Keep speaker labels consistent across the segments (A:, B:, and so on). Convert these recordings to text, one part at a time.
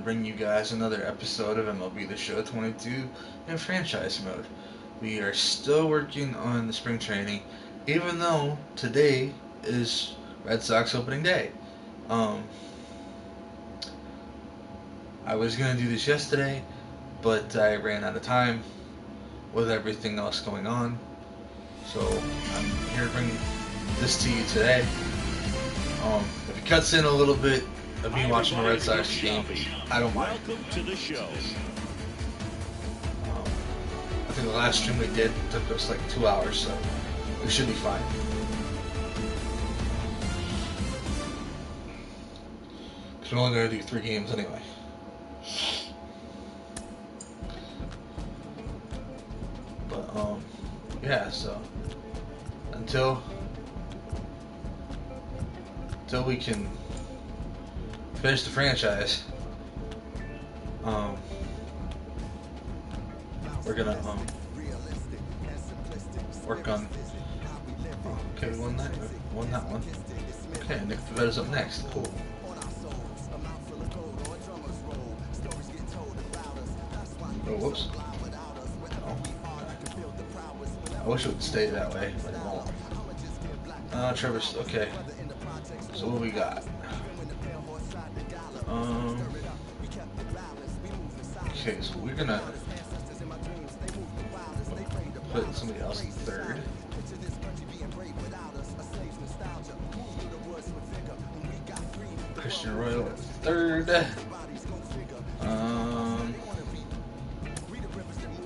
A: bring you guys another episode of MLB The Show 22 in franchise mode. We are still working on the spring training, even though today is Red Sox opening day. I was going to do this yesterday, but I ran out of time with everything else going on. So I'm here to bring this to you today. If it cuts in a little bit of me watching the Red Sox game, I don't mind.
B: Welcome to the show.
A: I think the last stream we did took us like 2 hours, so we should be fine. Because we're only going to do 3 games anyway. But, yeah, so until we can finish the franchise, we're gonna work on. Okay, we won that one. Okay, Nick Pavetta's up next. Cool. Oh, whoops. Oh, okay. I wish it would stay that way, but it won't. Trevor's okay. So what we got? Okay, so we're gonna put somebody else in third. Christian Royal at third.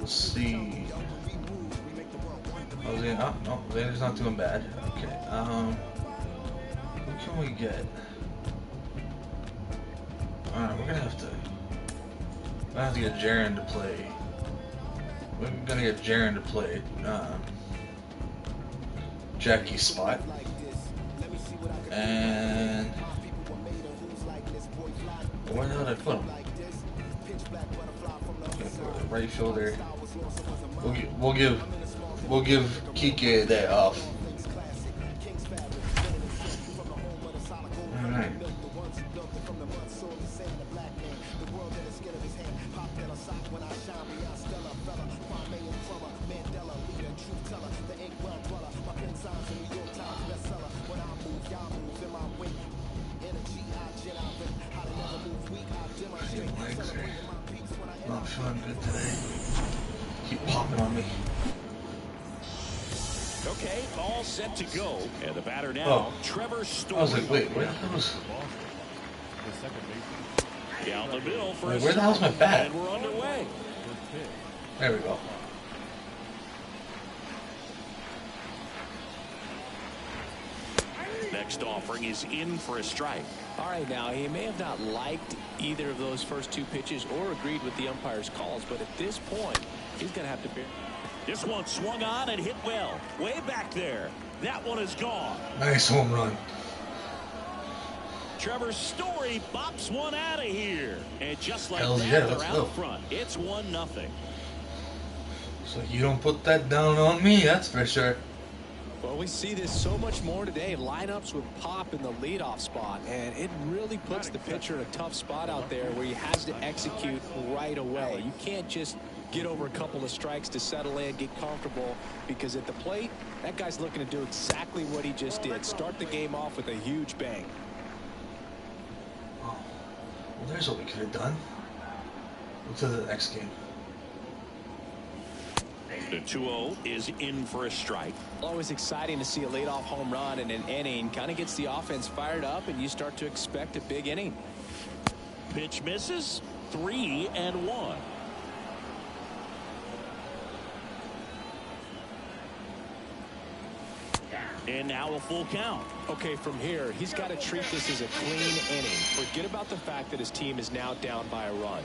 A: Let's see. Oh, no, Xander's not doing bad. Okay, what can we get? Alright, we're gonna have to get Jaron to play. We're gonna get Jaron to play Jackie's spot. And where the hell did I put him? Okay, for the right fielder. We'll give Kike a day off. Alright. Legs are not feeling good today. Keep popping on me.
B: Okay, all set to go. And the batter now, Trevor Story.
A: I was like, wait, where the hell was...
B: Down the middle for
A: wait, where the hell's my bat?
B: And we're underway.
A: There we go.
B: Next offering is in for a strike.
C: All right, now, he may have not liked either of those first 2 pitches or agreed with the umpire's calls, but at this point, he's going to have to bear.
B: This one swung on and hit well. Way back there. That one is gone.
A: Nice home run.
B: Trevor Story bops one out of here. And just like
A: Hells
B: that,
A: yeah,
B: they're
A: let's
B: out
A: go.
B: front. It's 1-0.
A: So you don't put that down on me, that's for sure.
C: Well, we see this so much more today. Lineups with Pop in the leadoff spot, and it really puts the pitcher in a tough spot out there where he has to execute right away. You can't just get over a couple of strikes to settle in, get comfortable, because at the plate, that guy's looking to do exactly what he just did. Start the game off with a huge bang.
A: Oh, well, there's what we could have done. Look to the next game.
B: The 2-0 is in for a strike.
C: Always exciting to see a leadoff home run in an inning. Kind of gets the offense fired up, and you start to expect a big inning.
B: Pitch misses. 3-1. And now a full count.
C: Okay, from here, he's got to treat this as a clean inning. Forget about the fact that his team is now down by a run.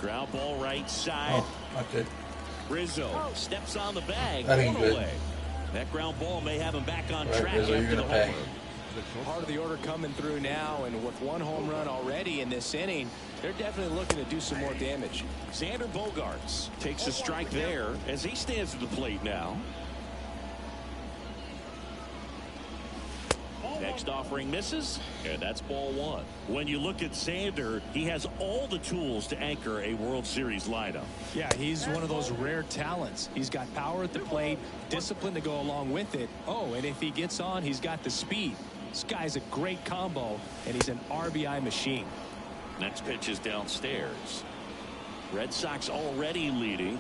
B: Ground ball right side.
A: Oh, not good.
B: Rizzo steps on the bag.
A: That ain't good.
B: Away. That ground ball may have him back on
A: Right,
B: track
A: Rizzo, you're
B: after the
A: gonna pay.
B: homer.
C: Part of the order coming through now, and with 1 home run already in this inning, they're definitely looking to do some more damage.
B: Xander Bogaerts takes a strike there as he stands at the plate now. Next Next offering misses, and that's ball one. When you look at Sander, he has all the tools to anchor a World Series lineup.
C: Yeah, he's one of those rare talents. He's got power at the plate, discipline to go along with it. Oh, and if he gets on, he's got the speed. This guy's a great combo, and he's an RBI machine.
B: Next pitch is downstairs. Red Sox already leading.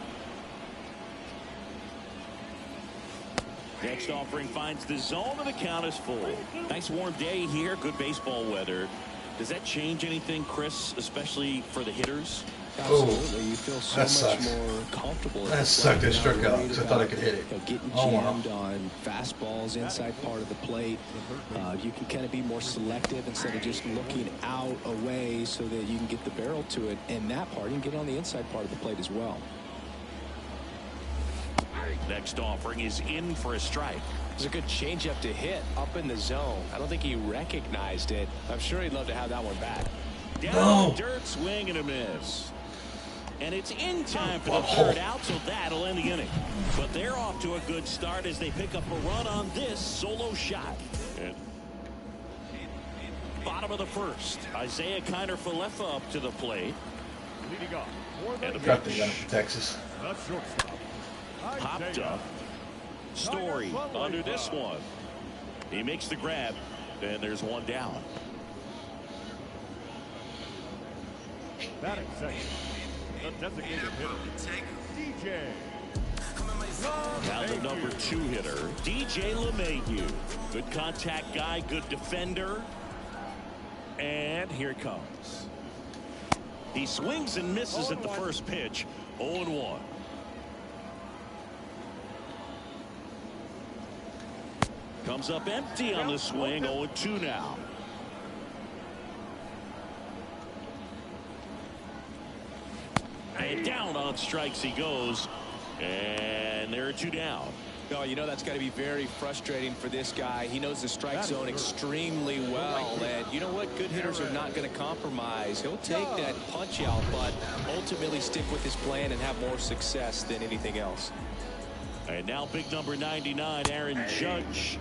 B: Next offering finds the zone, and the count is full. Nice warm day here, good baseball weather. Does that change anything, Chris, especially for the hitters?
C: Absolutely. You feel so
A: that
C: much
A: sucked.
C: more comfortable.
A: That sucked. I struck out because I thought I could hit it.
C: Getting
A: Oh, wow.
C: jammed on fastballs inside part of the plate. You can kind of be more selective instead of just looking out away so that you can get the barrel to it. And that part, you can get on the inside part of the plate as well.
B: Next offering is in for a strike.
C: It's a good changeup to hit up in the zone. I don't think he recognized it. I'm sure he'd love to have that one back.
B: Down dirt, swing and a miss. And it's in time for the third out, so that'll end the inning. But they're off to a good start as they pick up a run on this solo shot. And bottom of the first, Isaiah Kiner-Falefa up to the plate.
D: Leading off.
B: And a
A: Got
B: pitch.
A: from Texas.
D: That's shortstop.
B: Popped up. Story under this one. He makes the grab, and there's one down.
D: Batting second. The designated hitter. DJ.
B: Now the number 2 hitter, DJ LeMahieu. Good contact guy, good defender. And here it comes. He swings and misses at the first pitch. 0-1. Comes up empty on the swing. 0-2 now. And down on strikes he goes. And there are 2 down.
C: Oh, you know that's got to be very frustrating for this guy. He knows the strike zone extremely well. And you know what? Good hitters are not going to compromise. He'll take that punch out, but ultimately stick with his plan and have more success than anything else.
B: And now big number 99, Aaron Judge.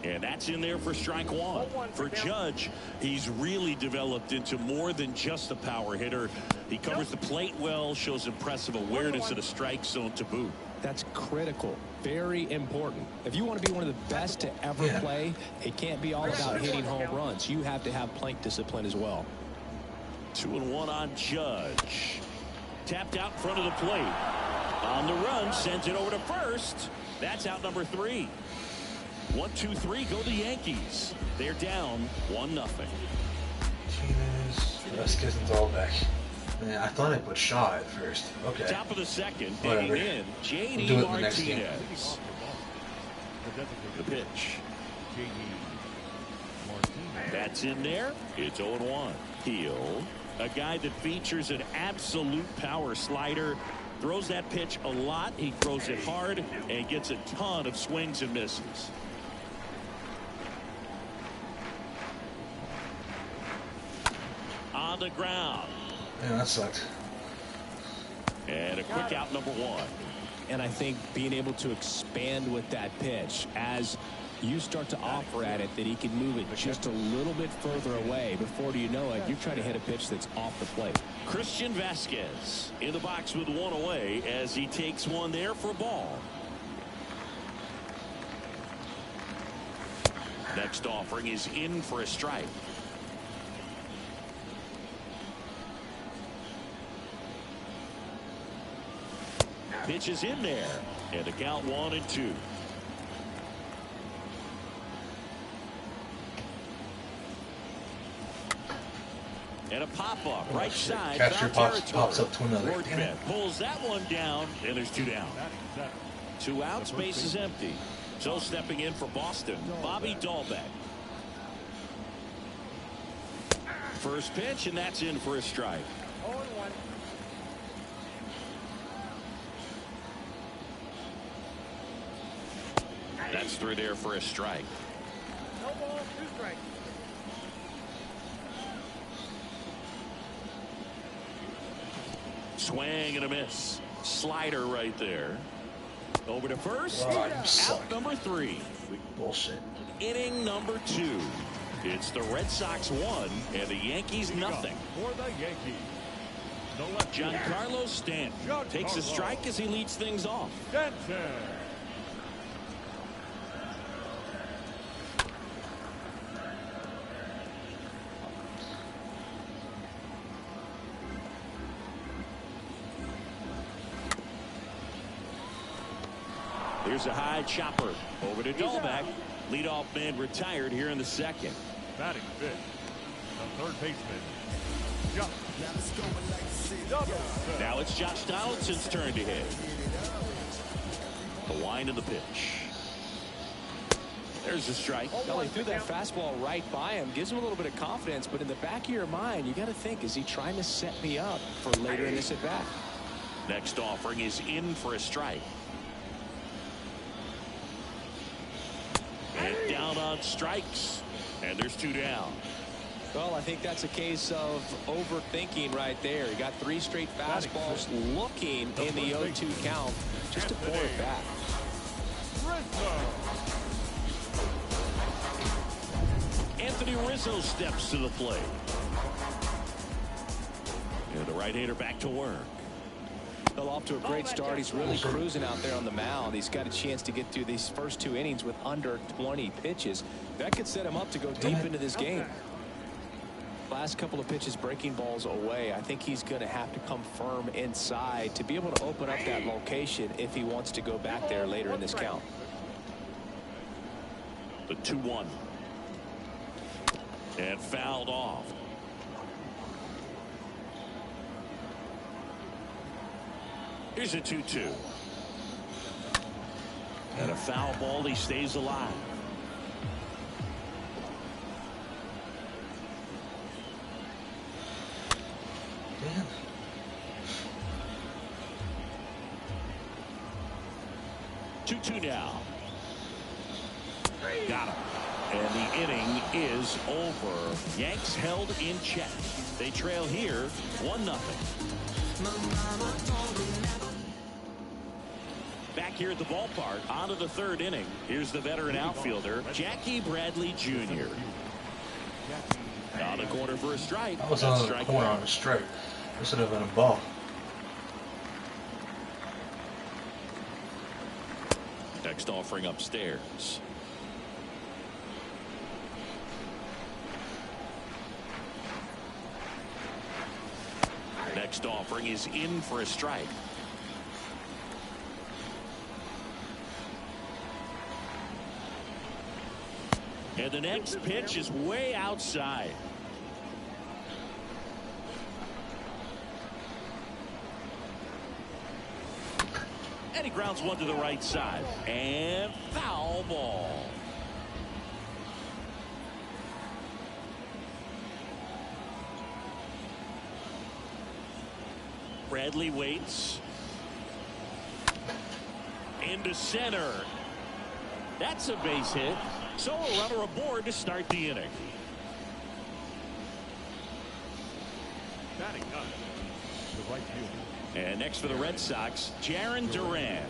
B: And that's in there for strike one. For Judge, he's really developed into more than just a power hitter. He covers the plate well, shows impressive awareness of the strike zone to boot.
C: That's critical. Very important. If you want to be one of the best to ever play, it can't be all about hitting home runs. You have to have plate discipline as well.
B: 2-1 on Judge. Tapped out in front of the plate. On the run, sends it over to first. That's out number 3. 1-2-3 go the Yankees. They're down 1-0.
A: Vasquez and Dahlbeck. Man, I thought I put Shaw at first. Okay.
B: Top of the second,
A: Whatever.
B: digging in, J.D.
A: We'll do it in the next game.
B: Martinez. The pitch. That's in there. It's 0-1. Heel, a guy that features an absolute power slider. Throws that pitch a lot. He throws it hard and gets a ton of swings and misses. On the ground.
A: Yeah, that sucked.
B: And a quick out, number 1.
C: And I think being able to expand with that pitch as you start to offer at it, that he can move it just a little bit further away. Before you know it, you're trying to hit a pitch that's off the plate.
B: Christian Vasquez in the box with 1 away as he takes one there for a ball. Next offering is in for a strike. Pitch is in there, and the count 1-2. And a pop-up right side.
A: Catcher
B: foul
A: pops up to another.
B: Workman pulls that one down, and there's 2 down. 2 outs, base is empty. So stepping in for Boston, Bobby Dahlbeck. First pitch, and that's in for a strike.
D: 0-1.
B: That's through there for a strike.
D: No ball, 2 strikes.
B: Swing and a miss. Slider right there. Over to first.
A: Oh, you suck.
B: Out number 3.
A: Bullshit.
B: Inning number 2. It's the Red Sox 1 and the Yankees nothing.
D: For the Yankees, the left
B: Giancarlo Stanton takes a strike as he leads things off.
D: Stanton.
B: Here's a high chopper over to Dahlbeck. Leadoff man retired here in the second.
D: Batting fifth, the third baseman.
B: Now it's Josh Donaldson's turn to hit. The wind of the pitch. There's a strike.
C: Well, he threw that fastball right by him. Gives him a little bit of confidence, but in the back of your mind, you got to think, is he trying to set me up for later in this at bat?
B: Next offering is in for a strike. And down on strikes. And there's 2 down.
C: Well, I think that's a case of overthinking right there. He got 3 straight fastballs looking in the 0-2 count. Just a poor at bat.
B: Anthony Rizzo steps to the plate. And the right-hander back to work.
C: Well, off to a great start. He's really cruising out there on the mound. He's got a chance to get through these first 2 innings with under 20 pitches. That could set him up to go deep into this game. Last couple of pitches breaking balls away. I think he's going to have to come firm inside to be able to open up that location if he wants to go back there later in this count.
B: The 2-1. And fouled off. Here's a 2-2. And a foul ball. He stays alive.
A: Damn.
B: Two now. Got him. And the inning is over. Yanks held in check. They trail here 1-0. Back here at the ballpark, on to the 3rd inning. Here's the veteran outfielder, Jackie Bradley Jr. On the corner for a strike.
A: I was on the corner on a strike. This should have been a ball.
B: Next offering upstairs. Next offering is in for a strike. And the next pitch is way outside. And he grounds one to the right side. And foul ball. Bradley waits. Into center. That's a base hit. So a runner aboard to start the inning.
D: Batting ninth, the right fielder.
B: And next for the Red Sox, Jarren Duran.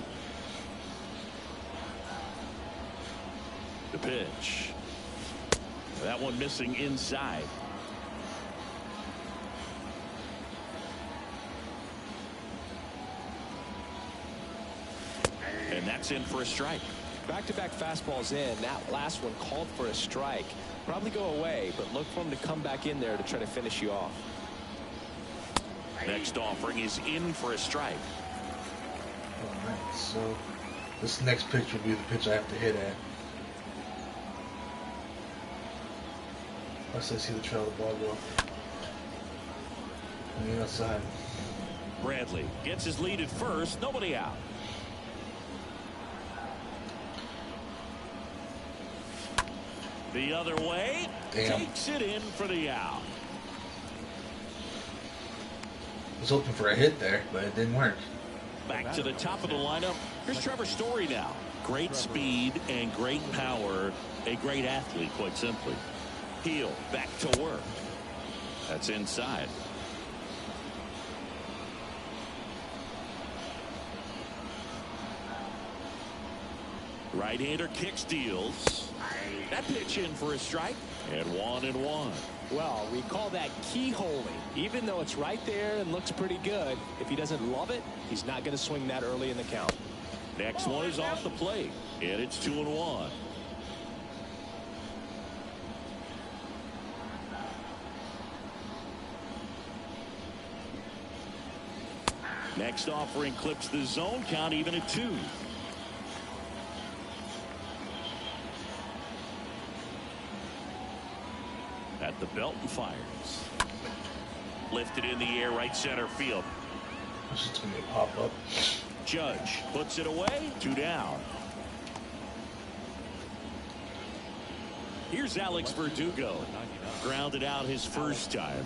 B: The pitch. That one missing inside. And that's in for a strike.
C: Back-to-back fastballs in. That last one called for a strike. Probably go away, but look for him to come back in there to try to finish you off.
B: Next offering is in for a strike.
A: Alright, so this next pitch will be the pitch I have to hit at. Unless I see the trail of the ball go. On the outside.
B: Bradley gets his lead at first. Nobody out. The other way.
A: Damn.
B: Takes it in for the out.
A: I was hoping for a hit there, but it didn't work.
B: Back to the top of the lineup. Here's Trevor Story now. Great speed and great power. A great athlete, quite simply. Heel back to work. That's inside. Right-hander kick steals. That pitch in for a strike. And 1-1.
C: Well, we call that keyholing. Even though it's right there and looks pretty good, if he doesn't love it, he's not going to swing that early in the count.
B: Next one is off the plate, and it's 2-1. Next offering clips the zone count even at 2. At the belt and fires. Lifted in the air, right center field.
A: This is going to pop up.
B: Judge puts it away. 2 down. Here's Alex Verdugo. Grounded out his first time.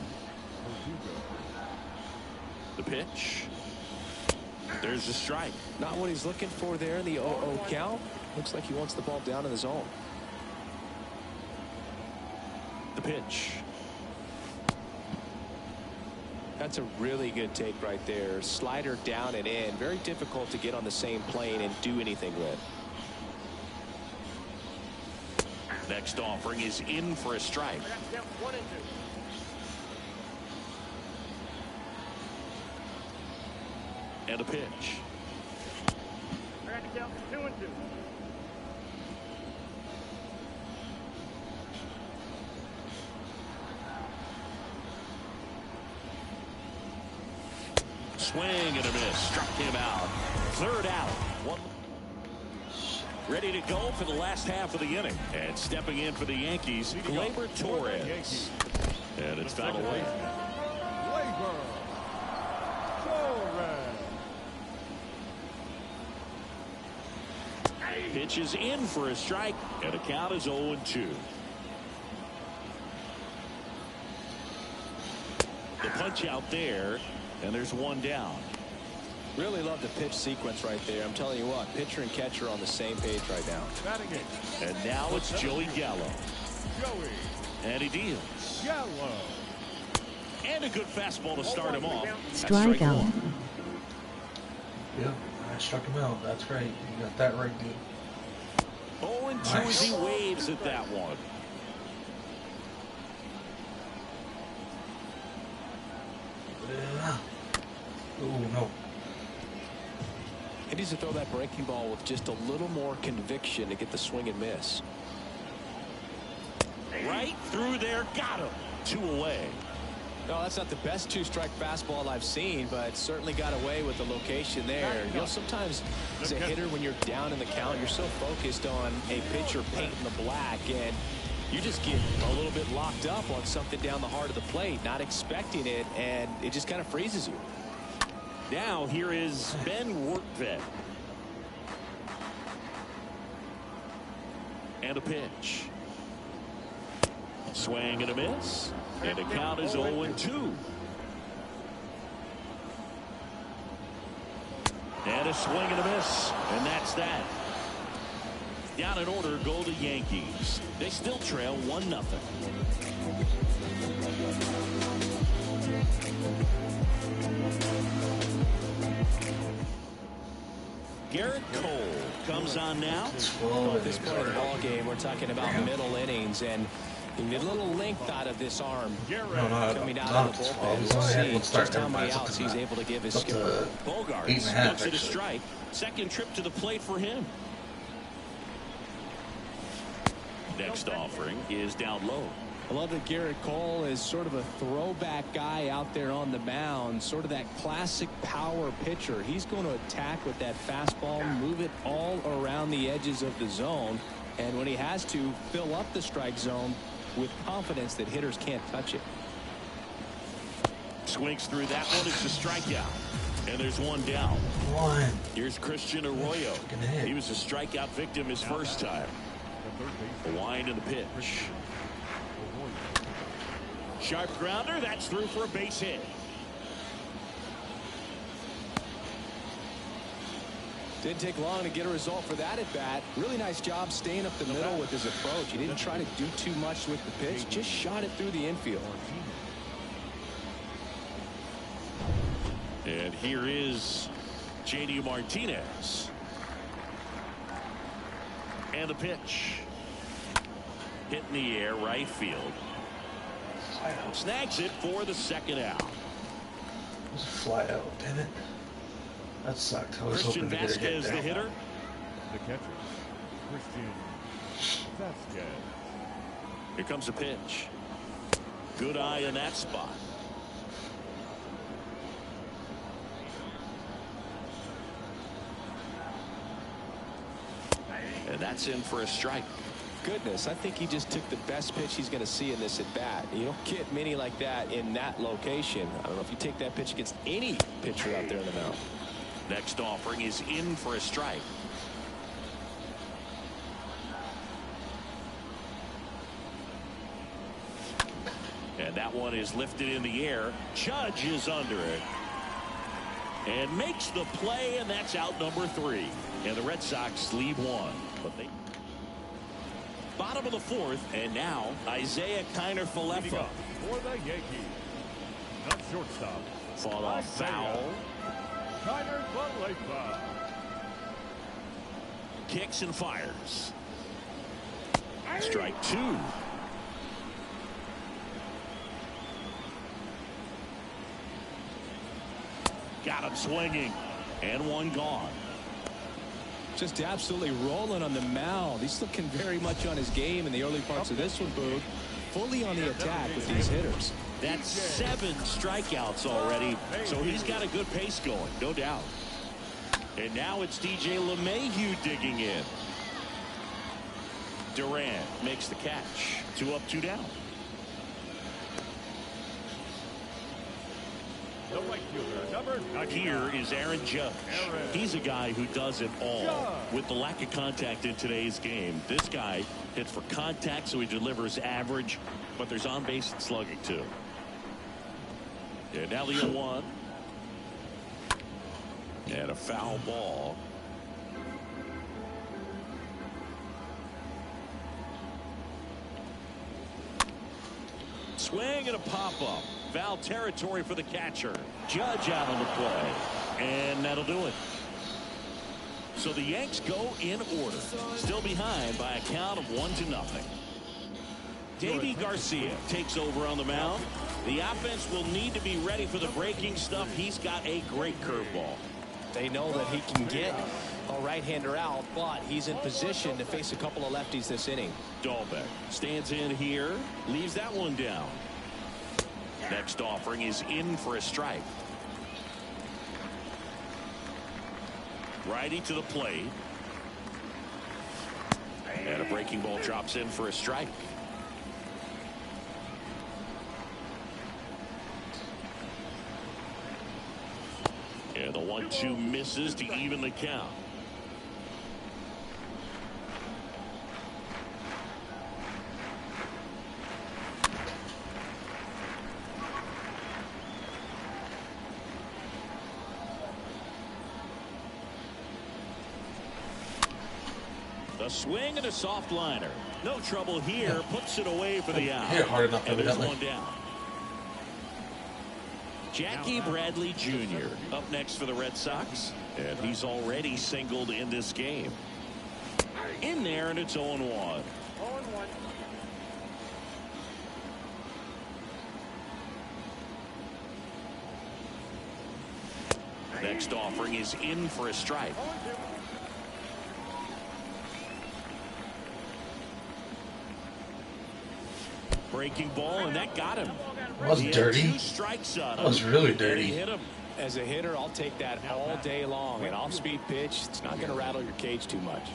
B: The pitch. There's a strike.
C: Not what he's looking for there in the 0-0 count. Looks like he wants the ball down in the zone.
B: The pitch.
C: That's a really good take right there. Slider down and in. Very difficult to get on the same plane and do anything with.
B: Next offering is in for a strike. And a pitch. Swing and a miss. Struck him out. 3rd out. Ready to go for the last half of the inning. And stepping in for the Yankees, Gleyber Torres. And it's fouled away. Pitch is in for a strike, and the count is 0-2. The punch out there, and there's 1 down.
C: Really love the pitch sequence right there. I'm telling you what, pitcher and catcher are on the same page right now.
B: And now it's Joey Gallo. And he deals. And a good fastball to start him off.
E: Strikeout.
A: Yep, I struck him out. That's right. You got that right, dude.
B: 0-2 as he waves at that one.
A: Oh, no.
C: He needs to throw that breaking ball with just a little more conviction to get the swing and miss.
B: Right through there. Got him. 2 away.
C: No, that's not the best 2-strike fastball I've seen, but certainly got away with the location there. You know, sometimes as a hitter, when you're down in the count, you're so focused on a pitcher painting the black, and you just get a little bit locked up on something down the heart of the plate, not expecting it, and it just kind of freezes you.
B: Now here is Ben Workvet. And a pitch. Swing and a miss. And the count is 0-2. And a swing and a miss. And that's that. Down in order go the Yankees. They still trail 1-0. Garrett Cole comes on now.
C: At this point in the ball game, we're talking about middle innings, and you get a little length out of this arm coming out of the bullpen. We'll see just how many outs he's able to give his skipper.
B: Bogarts looks at a strike. Second trip to the plate for him. Next offering is down low.
C: I love that Garrett Cole is sort of a throwback guy out there on the mound, sort of that classic power pitcher. He's going to attack with that fastball, move it all around the edges of the zone, and when he has to, fill up the strike zone with confidence that hitters can't touch it.
B: Swings through that one. It's a strikeout. And there's 1 down. Here's Christian Arroyo. He was a strikeout victim his first time. The wind and the pitch. Sharp grounder. That's through for a base hit.
C: Didn't take long to get a result for that at bat. Really nice job staying up the middle with his approach. He didn't try to do too much with the pitch, just shot it through the infield.
B: And here is J.D. Martinez. And the pitch. Hit in the air, right field. Snags it for the second out.
A: It was a fly out, damn it. That sucked. I was
B: Christian
A: hoping to get a hit
B: Vasquez, the
A: there.
B: hitter.
D: The catcher, Christian Vasquez.
B: Here comes a pitch. Good eye in that spot. And that's in for a strike.
C: Goodness, I think he just took the best pitch he's going to see in this at bat. You don't get many like that in that location. I don't know if you take that pitch against any pitcher out there in the mound.
B: Next offering is in for a strike. And that one is lifted in the air. Judge is under it. And makes the play, and that's out number 3. And the Red Sox lead 1. But they bottom of the 4th, and now Isaiah Kiner-Falefa.
D: For the Yankees. Not shortstop.
B: Fought off foul.
D: Kiner-Falefa.
B: Kicks and fires. Strike 2. Got him swinging, and one gone.
C: Just absolutely rolling on the mound. He's looking very much on his game in the early parts of this one, Boog. Fully on the attack with these hitters.
B: That's 7 strikeouts already, so he's got a good pace going, no doubt. And now it's DJ LeMahieu digging in. Durant makes the catch. 2 up, 2 down.
D: The right fielder, number 99.
B: Here is Aaron Judge. He's a guy who does it all. With the lack of contact in today's game, this guy hits for contact, so he delivers average, but there's on base and slugging too. And now the 0-1. And a foul ball. Swing and a pop-up. Foul territory for the catcher. Judge out on the play. And that'll do it. So the Yanks go in order. Still behind by a count of 1-0. Davey Garcia takes over on the mound. The offense will need to be ready for the breaking stuff. He's got a great curveball.
C: They know that he can get a right-hander out, but he's in position to face a couple of lefties this inning.
B: Dahlbeck stands in here, leaves that one down. Next offering is in for a strike. Righty to the plate. And a breaking ball drops in for a strike. And the 1-2 misses to even the count. A swing and a soft liner. No trouble here. Puts it away for the out.
A: Hit hard enough,
B: And there's
A: evidently.
B: one down. Jackie Bradley Jr. up next for the Red Sox. And he's already singled in this game. In there, and it's 0-1. Next offering is in for a strike. Breaking ball, and that got him.
A: That was dirty.
B: 2 strikes on him.
A: That was really
B: And he
A: dirty.
B: hit him.
C: As a hitter, I'll take that all day long. An off-speed pitch, it's not going to rattle your cage too much.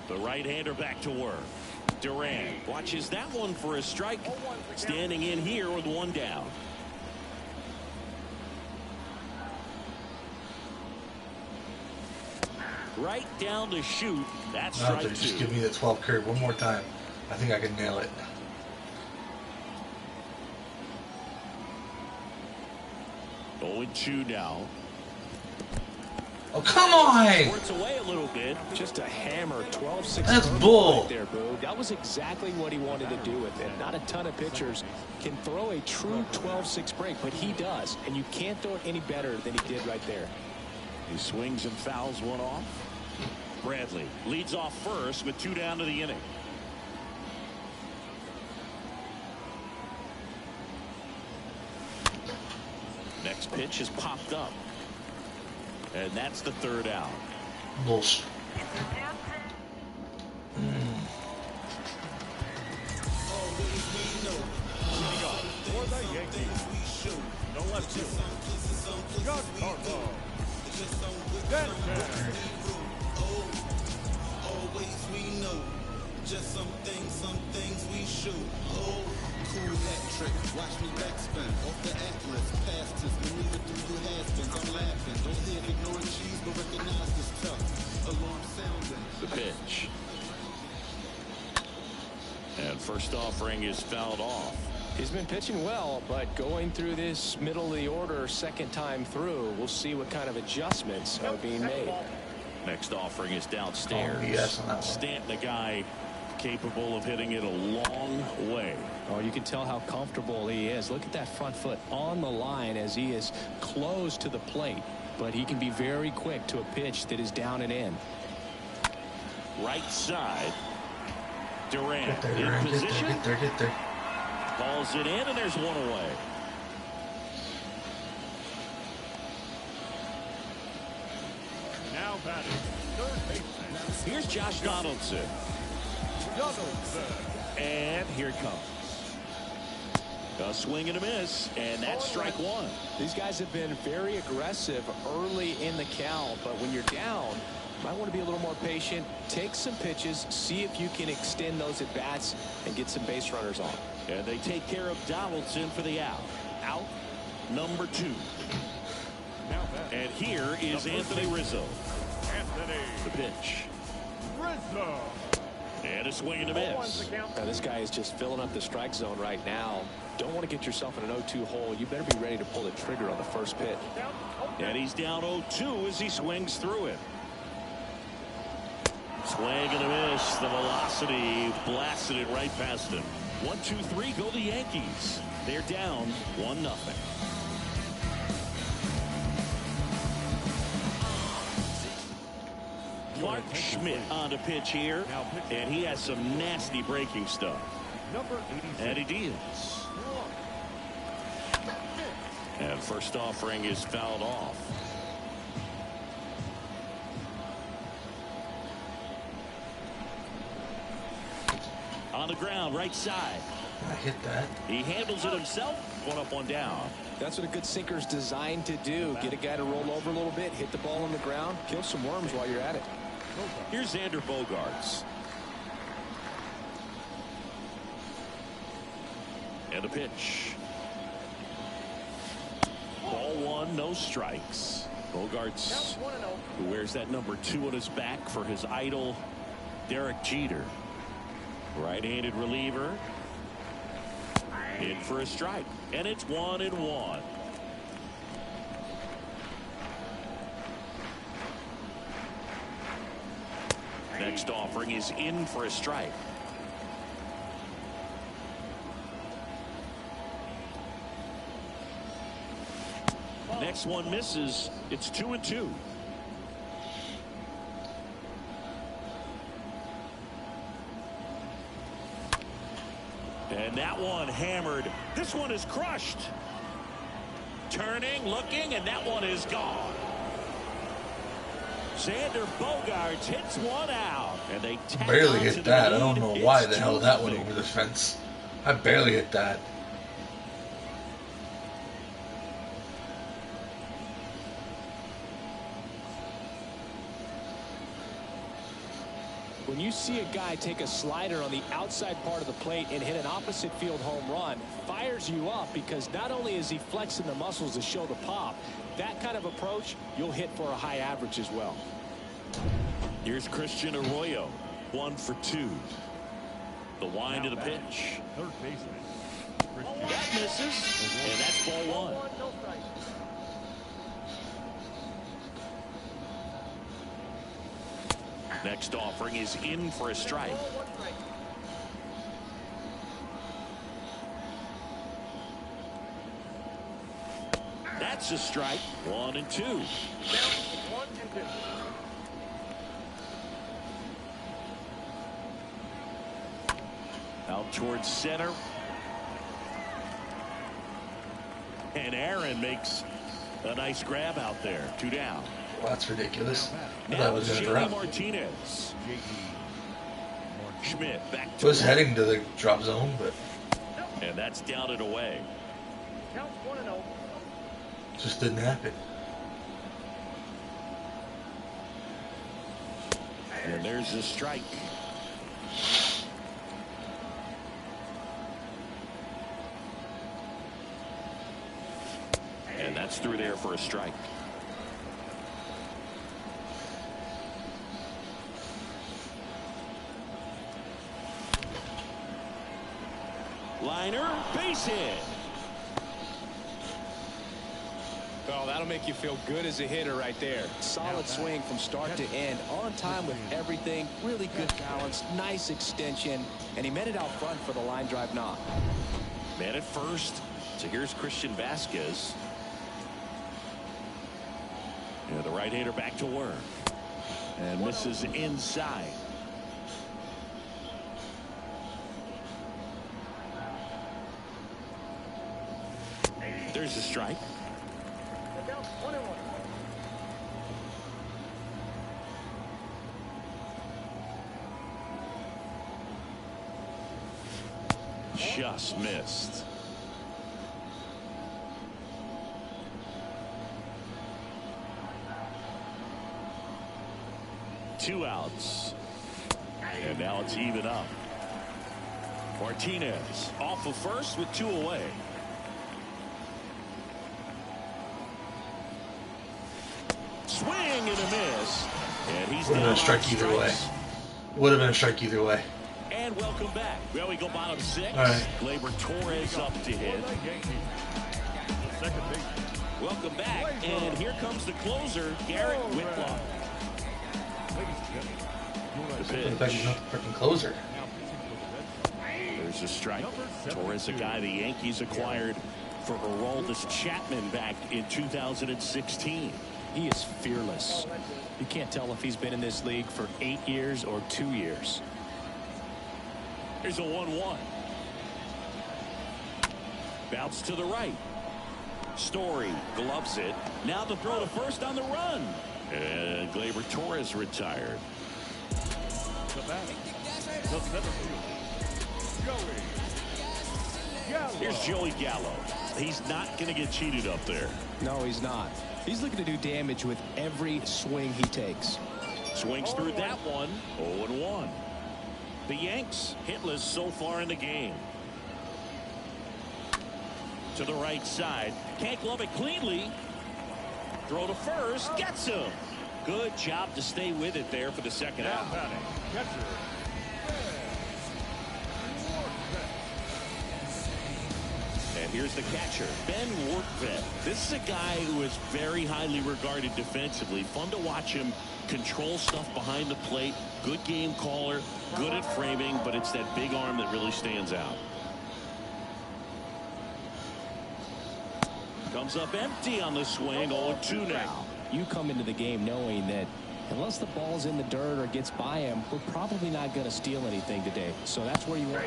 B: The right-hander back to work. Durant watches that one for a strike. Standing in here with one down. Right down to shoot. That's
A: Now
B: strike
A: just
B: 2.
A: give me the 12 curve one more time. I think I can nail it.
B: Going 2 now.
A: Oh, come on!
B: Squirts away a little bit.
C: Just a hammer, 12-6.
A: That's bull.
C: Right there, Boog. That was exactly what he wanted to do with it. Not a ton of pitchers can throw a true 12-6 break, but he does. And you can't throw it any better than he did right there.
B: He swings and fouls one off. Bradley leads off first with 2 down to the inning. Next pitch is popped up. And that's the third out.
A: Bullshit.
D: For the Yankees, no left field, Giancarlo Stanton.
E: Always we know, just some things we shoot. Oh, cool hat trick, watch me backspin off the Atlas, past us, maneuver through your has-beens. I'm laughing, don't hear ignoring cheese, but recognize this tough. Alarm sounding.
B: The pitch. And first offering is fouled off.
C: He's been pitching well, but going through this middle of the order second time through, we'll see what kind of adjustments are being made.
B: Next offering is downstairs.
A: BS on that one.
B: Stanton, a guy capable of hitting it a long way.
C: Oh, you can tell how comfortable he is. Look at that front foot on the line as he is close to the plate, but he can be very quick to a pitch that is down and in.
B: Right side. Durant
A: Get there,
B: in
A: Durant.
B: position.
A: Get there.
B: Calls it in, and there's one away.
D: Now batting, third baseman.
B: Here's Josh Donaldson. And here it comes. A swing and a miss, and that's strike one.
C: These guys have been very aggressive early in the count, but when you're down, you might want to be a little more patient. Take some pitches, see if you can extend those at bats and get some base runners on.
B: And they take care of Donaldson for the out. Out number 2.
D: Now batting,
B: And here is Anthony Rizzo.
D: Anthony
B: The pitch.
D: Rizzo.
B: And a swing and a miss.
C: Now this guy is just filling up the strike zone right now. Don't want to get yourself in an 0-2 hole. You better be ready to pull the trigger on the first pitch.
B: And he's down 0-2 as he swings through it. Swing and a miss. The velocity blasted it right past him. 1-2-3 go the Yankees. They're down 1-0. Clark Schmidt on the pitch here, and he has some nasty breaking stuff.
D: Number 86.
B: And he deals. And first offering is fouled off. On the ground, right side.
A: I hit that.
B: He handles it himself. 1 up, 1 down.
C: That's what a good sinker's designed to do. Get a guy to roll over a little bit, hit the ball on the ground, kill some worms while you're at it.
B: Here's Xander Bogaerts. And a pitch. Ball 1, no strikes. Bogaerts, who wears that number 2 on his back for his idol, Derek Jeter. Right-handed reliever. In for a strike. And it's 1-1. Next offering is in for a strike. Next one misses. It's 2-2. And that one hammered. This one is crushed. Turning, looking, and that one is gone. Xander Bogaerts hits one out, and they tack
A: Barely
B: on to
A: hit
B: the
A: that. I
B: lead.
A: don't know why
B: It's
A: the hell that went
B: 2-0.
A: over the fence. I barely hit that.
C: When you see a guy take a slider on the outside part of the plate and hit an opposite field home run, fires you up because not only is he flexing the muscles to show the pop, that kind of approach, you'll hit for a high average as well.
B: Here's Christian Arroyo, 1 for 2. The wind of the pitch.
D: Third baseman.
B: That misses, and that's ball 1. Next offering is in for a strike. That's a strike. 1-2. Out towards center. And Aaron makes a nice grab out there. 2 down.
A: Well, that's ridiculous. I thought
B: Now
A: it was going to
B: JD
A: drop.
B: Martinez. Schmidt back
A: I
B: to
A: was heading to the drop zone, but
B: and that's down and away.
D: Count 1-0.
A: just didn't happen.
B: And there's the strike. And that's through there for a strike. Liner, base hit.
C: Oh, that'll make you feel good as a hitter right there. Solid swing from start to end. On time with everything. Really good balance. Nice extension. And he met it out front for the line drive knock.
B: Man at first. So here's Christian Vasquez. Yeah, the right-hander back to work. And misses inside. There's the strike.
D: Count 1-1.
B: Just missed. Two outs. And now it's even up. Martinez off of first with 2 away. Swing and a miss. And he's
A: Would have been a strike either way. Would have been a strike either way.
B: And welcome back. Well, we go bottom 6.
A: All right.
B: Gleyber Torres up to hit.
D: Second base.
B: Welcome back. And here comes the closer, Garrett Whitlock. The
A: In fact, he's
B: pitch.
A: not the freaking closer.
B: There's a strike. Torres, a guy the Yankees acquired for Aroldis Chapman back in 2016.
C: He is fearless. You can't tell if he's been in this league for 8 years or 2 years.
B: Here's a 1-1. Bounce to the right. Story gloves it. Now the throw to first on the run. And Gleyber Torres retired.
D: The back. The center field. Joey.
B: Here's Joey Gallo. He's not going to get cheated up there.
C: No, he's not. He's looking to do damage with every swing he takes.
B: Swings through that one. 0-1. The Yanks hitless so far in the game. To the right side. Can't glove it cleanly. Throw to first. Gets him. Good job to stay with it there for the second out.
D: Down batting. Catcher.
B: And here's the catcher, Ben Workvet. This is a guy who is very highly regarded defensively. Fun to watch him control stuff behind the plate. Good game caller, good at framing, but it's that big arm that really stands out. Comes up empty on the swing. 0-2 now.
C: You come into the game knowing that unless the ball's in the dirt or gets by him, we're probably not going to steal anything today. So that's where you want.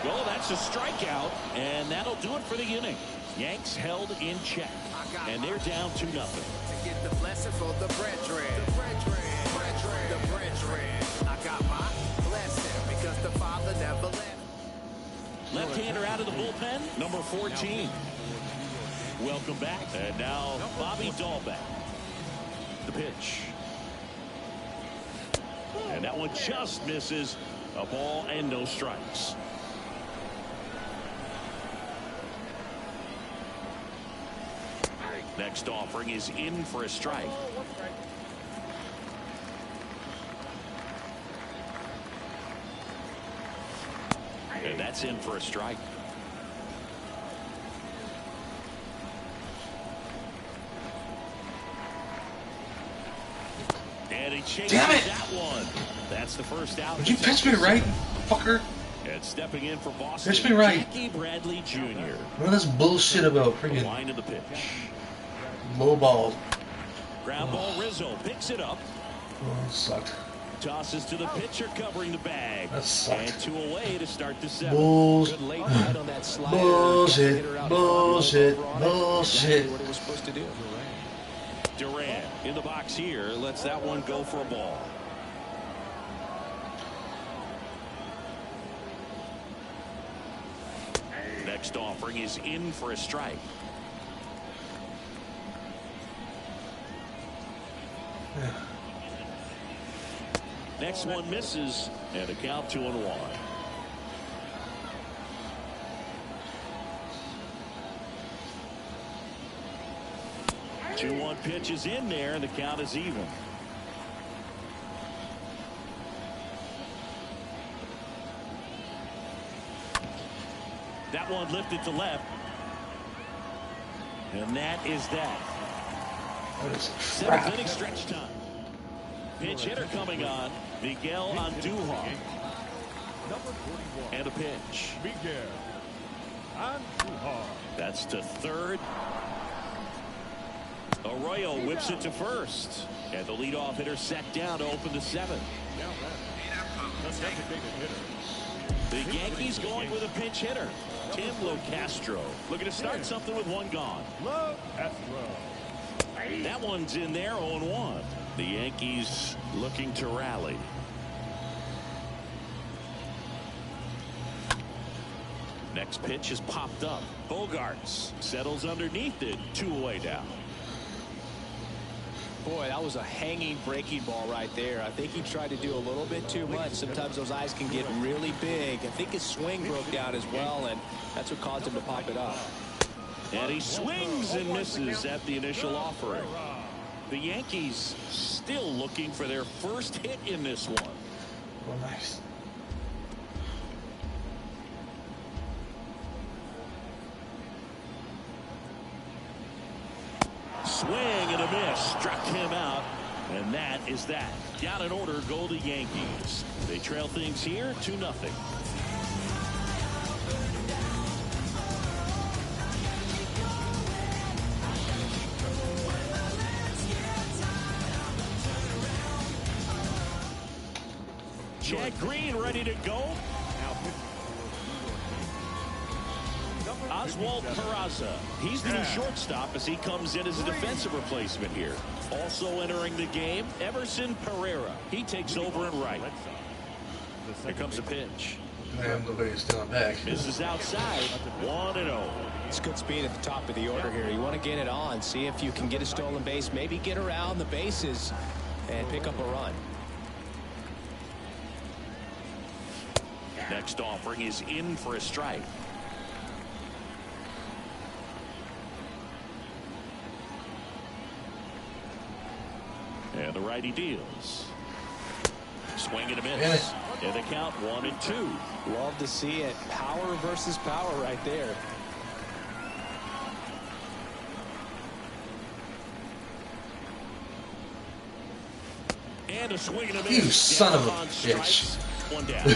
B: Well, that's a strikeout, and that'll do it for the inning. Yanks held in check, and they're down 2-0.
F: To get the blessing for the brethren. The brethren. The brethren. I got my blessing because the Father never left.
B: Left-hander out of the bullpen, number 14. Welcome back. And now Bobby Dahlbeck. The pitch. And that one just misses. A ball and no strikes. Next offering is in for a strike. And that's in for a strike. And he chases that one. That's the first out.
A: Would you pitch me right, fucker?
B: And stepping in for Boston,
A: Pitch me right.
B: Jackie Bradley Jr.
A: What is this bullshit about
B: The
A: freaking
B: line of the pitch.
A: low ball?
B: Ground ball, Rizzo picks it up.
A: Oh, it sucked.
B: Tosses to the pitcher covering the bag.
A: That sucked.
B: And 2 away to start the 7th.
A: Bullshit.
C: Good late night on that slider.
A: Bullshit.
C: Hitter out
A: Bullshit.
C: over on it.
A: Bullshit.
C: Exactly what it was supposed to do.
B: Durant in the box here. Lets that one go for a ball. Next offering is in for a strike. Next one misses, and a count 2-1. Two 1 pitch is in there, and the count is even. That one lifted to left. And that is that.
A: What is
B: 7th inning stretch time. Pinch hitter coming on. Miguel Andujar. And a pitch.
D: Miguel Andujar.
B: That's to third. Arroyo whips it to first. And the leadoff hitter set down to open the 7th.
D: The designated hitter.
B: The Yankees going with a pinch hitter. Tim Locastro looking to start something with 1 gone.
D: Love Castro.
B: That one's in there, 0-1. The Yankees looking to rally. Next pitch is popped up. Bogarts settles underneath it. 2 away now.
C: Boy, that was a hanging breaking ball right there. I think he tried to do a little bit too much. Sometimes those eyes can get really big. I think his swing broke down as well, and that's what caused him to pop it up.
B: And he swings and misses at the initial offering. The Yankees still looking for their first hit in this one.
A: Oh, nice.
B: Swing and a miss. Struck him out. And that is that. Down in order go the Yankees. They trail things here 2-0. Chad Green ready to go. Oswald Peraza. He's the new shortstop as he comes in as a defensive replacement here. Also entering the game, Everson Pereira. He takes over in right. Here comes a pitch.
A: Nobody's stealing back.
B: Misses outside. 1-0.
C: It's good speed at the top of the order here. You want to get it on, see if you can get a stolen base, maybe get around the bases and pick up a run.
B: Next offering is in for a strike. And the righty deals. Swing and a miss. And the count 1-2.
C: Love to see it. Power versus power right there.
B: And a swing and a miss.
A: You son of a bitch.
B: One down.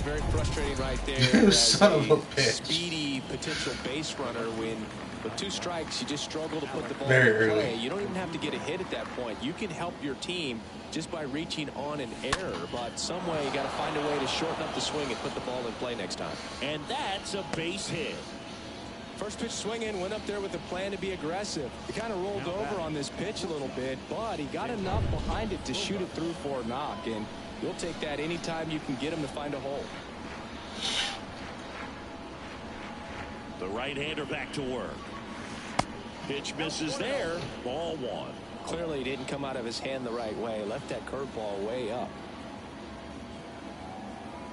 C: Very frustrating right there.
A: You son of a bitch.
C: Speedy potential base runner when with 2 strikes you just struggle to put the ball
A: Very
C: in play.
A: early.
C: You don't even have to get a hit at that point. You can help your team just by reaching on an error, but some way you got to find a way to shorten up the swing and put the ball in play next time.
B: And that's a base hit.
C: First pitch swinging, went up there with a plan to be aggressive. He kind of rolled over on this pitch a little bit, but he got enough behind it to shoot it through for a knock, and you'll take that anytime you can get him to find a hole.
B: The right-hander back to work. Pitch misses there. Ball 1.
C: Clearly he didn't come out of his hand the right way. Left that curveball way up.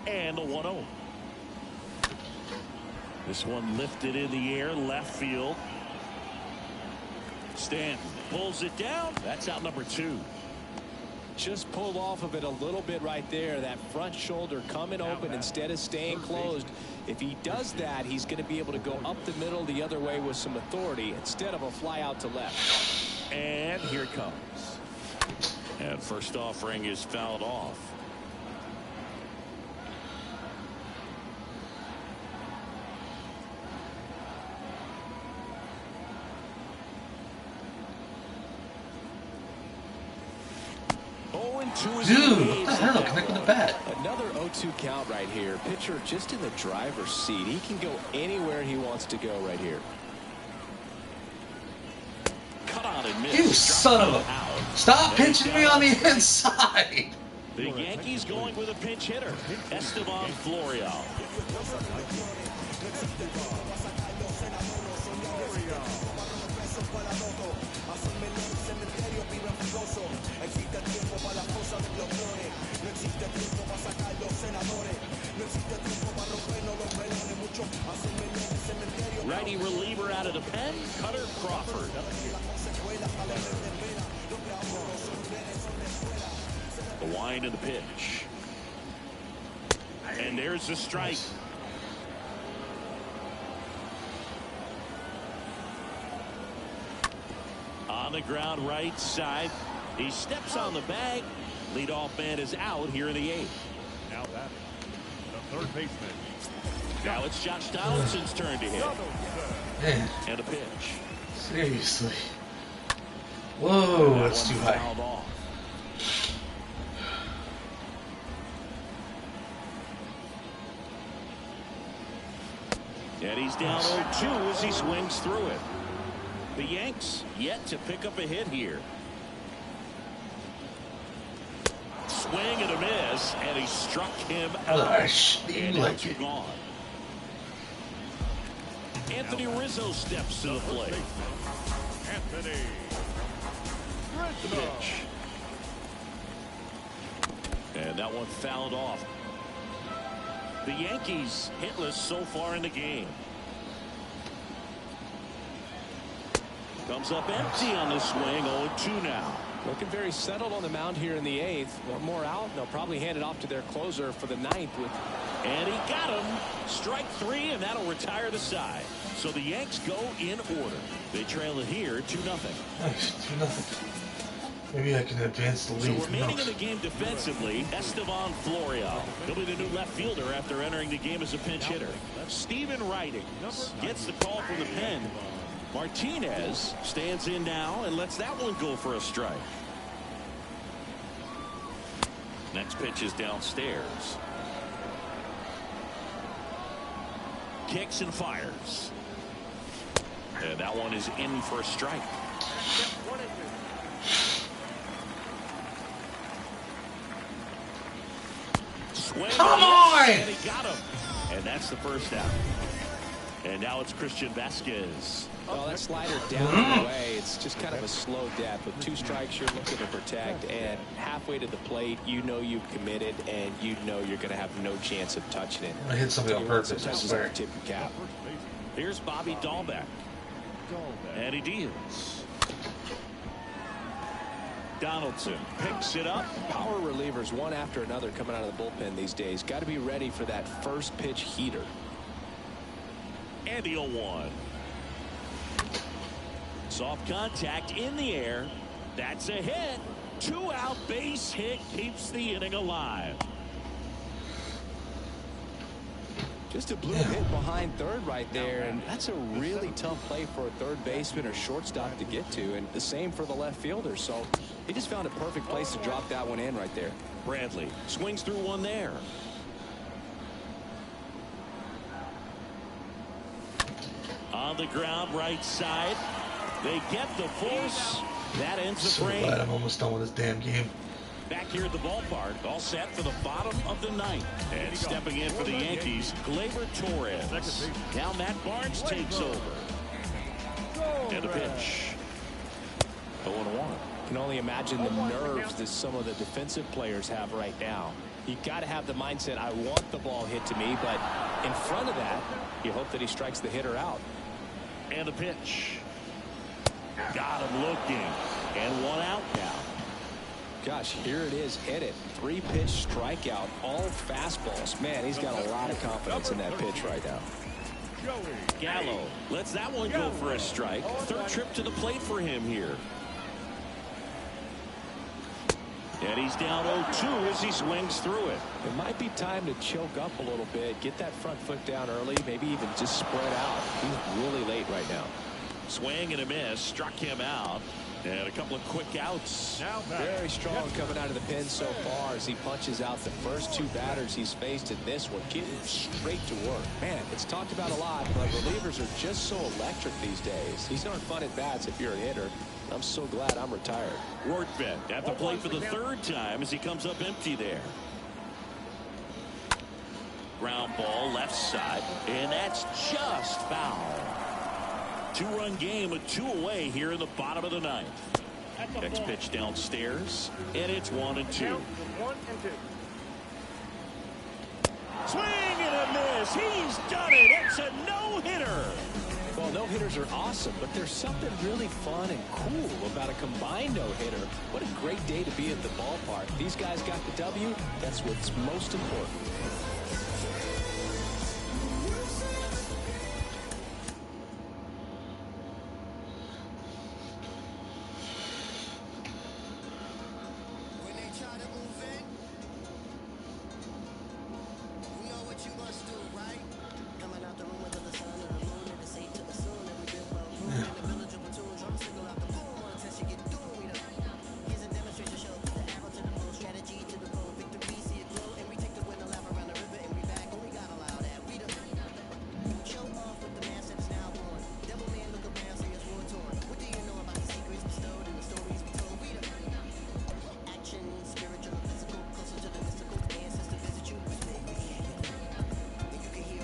B: And a 1-0. This one lifted in the air, left field. Stanton pulls it down. That's out number 2.
C: Just pulled off of it a little bit right there. That front shoulder coming open instead of staying closed. If he does that, he's going to be able to go up the middle the other way with some authority instead of a fly out to left.
B: And here it comes. And first offering is fouled off. 0-2 is
A: Dude, what the hell? Connect with the bat.
C: Another 0-2 count right here. Pitcher just in the driver's seat. He can go anywhere he wants to go right here.
B: Cut on and miss.
A: You son of a... Stop pitching me on the inside.
B: The Yankees going with a pinch hitter, Esteban Florial. Righty reliever out of the pen, Cutter Crawford. The wind of the pitch. And there's the strike. On the ground right side. He steps on the bag. Leadoff man is out here in the 8th.
D: Now that the third baseman.
B: Now it's Josh Donaldson's turn to hit.
A: Man,
B: And a pitch.
A: seriously. Whoa, that's too high.
B: Fouled off. And he's down 0-2 as he swings through it. The Yanks yet to pick up a hit here. Swing and a miss, and he struck him out. And
A: Like
B: it's gone. Anthony Rizzo steps to the plate.
D: Anthony
B: The pitch. And that one fouled off. The Yankees hitless so far in the game. Comes up empty on the swing. 0-2 now.
C: Looking very settled on the mound here in the 8th. One more out. They'll probably hand it off to their closer for the 9th.
B: And he got him. Strike 3, and that'll retire the side. So the Yanks go in order. They trail it here 2-0.
A: Nice, 2-0. Maybe I can advance the lead.
B: So remaining in the game defensively, Esteban Florial. He'll be the new left fielder after entering the game as a pinch hitter. Stephen Riding gets the call from the pen. Martinez stands in now and lets that one go for a strike. Next pitch is downstairs. Kicks and fires. And that one is in for a strike. Swing.
A: Come on!
B: And he got him. And that's the first out. And now it's Christian Vasquez.
C: Well, that slider down and away. It's just kind of a slow death. With 2 strikes, you're looking to protect. And halfway to the plate, you know you've committed, and you know you're going to have no chance of touching it.
A: I hit somebody on purpose, I
C: Sometimes
A: swear.
C: it's tip your cap.
B: Here's Bobby Dahlbeck. And he deals. Donaldson picks it up.
C: Power relievers one after another coming out of the bullpen these days. Got to be ready for that first pitch heater.
B: And the 0-1. Soft contact in the air. That's a hit. 2-out base hit keeps the inning alive.
C: Just a blue hit behind third right there, and that's a really tough play for a third baseman or shortstop to get to, and the same for the left fielder. So he just found a perfect place to drop that one in right there.
B: Bradley swings through one there. On the ground right side. They get the force. That ends the
A: So
B: frame.
A: glad I'm almost done with this damn game.
B: Back here at the ballpark, all set for the bottom of the 9th. And stepping in for the Yankees, Gleyber Torres. Now Matt Barnes takes over. And a pitch. 0-1.
C: Can only imagine the nerves that some of the defensive players have right now. You got to have the mindset, I want the ball hit to me, but in front of that, you hope that he strikes the hitter out.
B: And a pitch. Got him looking. And 1 out now.
C: Gosh, here it is, hit it. 3-pitch strikeout, all fastballs. Man, he's got a lot of confidence in that pitch right now.
B: Gallo lets that one go for a strike. Third trip to the plate for him here. And he's down 0-2 as he swings through it.
C: It might be time to choke up a little bit, get that front foot down early, maybe even just spread out. He's really late right now.
B: Swing and a miss, struck him out. And a couple of quick outs.
C: Very strong coming out of the pen so far as he punches out the first two batters he's faced in this one, getting straight to work. Man, it's talked about a lot, but relievers are just so electric these days. These aren't fun at bats if you're a hitter. I'm so glad I'm retired.
B: Rortvedt at the plate for the third time as he comes up empty there. Ground ball left side, and that's just foul. Two-run game with 2 away here in the bottom of the 9th. Next pitch downstairs, and it's 1-2. Swing and a miss. He's done it. It's a no-hitter.
C: Well, no-hitters are awesome, but there's something really fun and cool about a combined no-hitter. What a great day to be at the ballpark. These guys got the W. That's what's most important.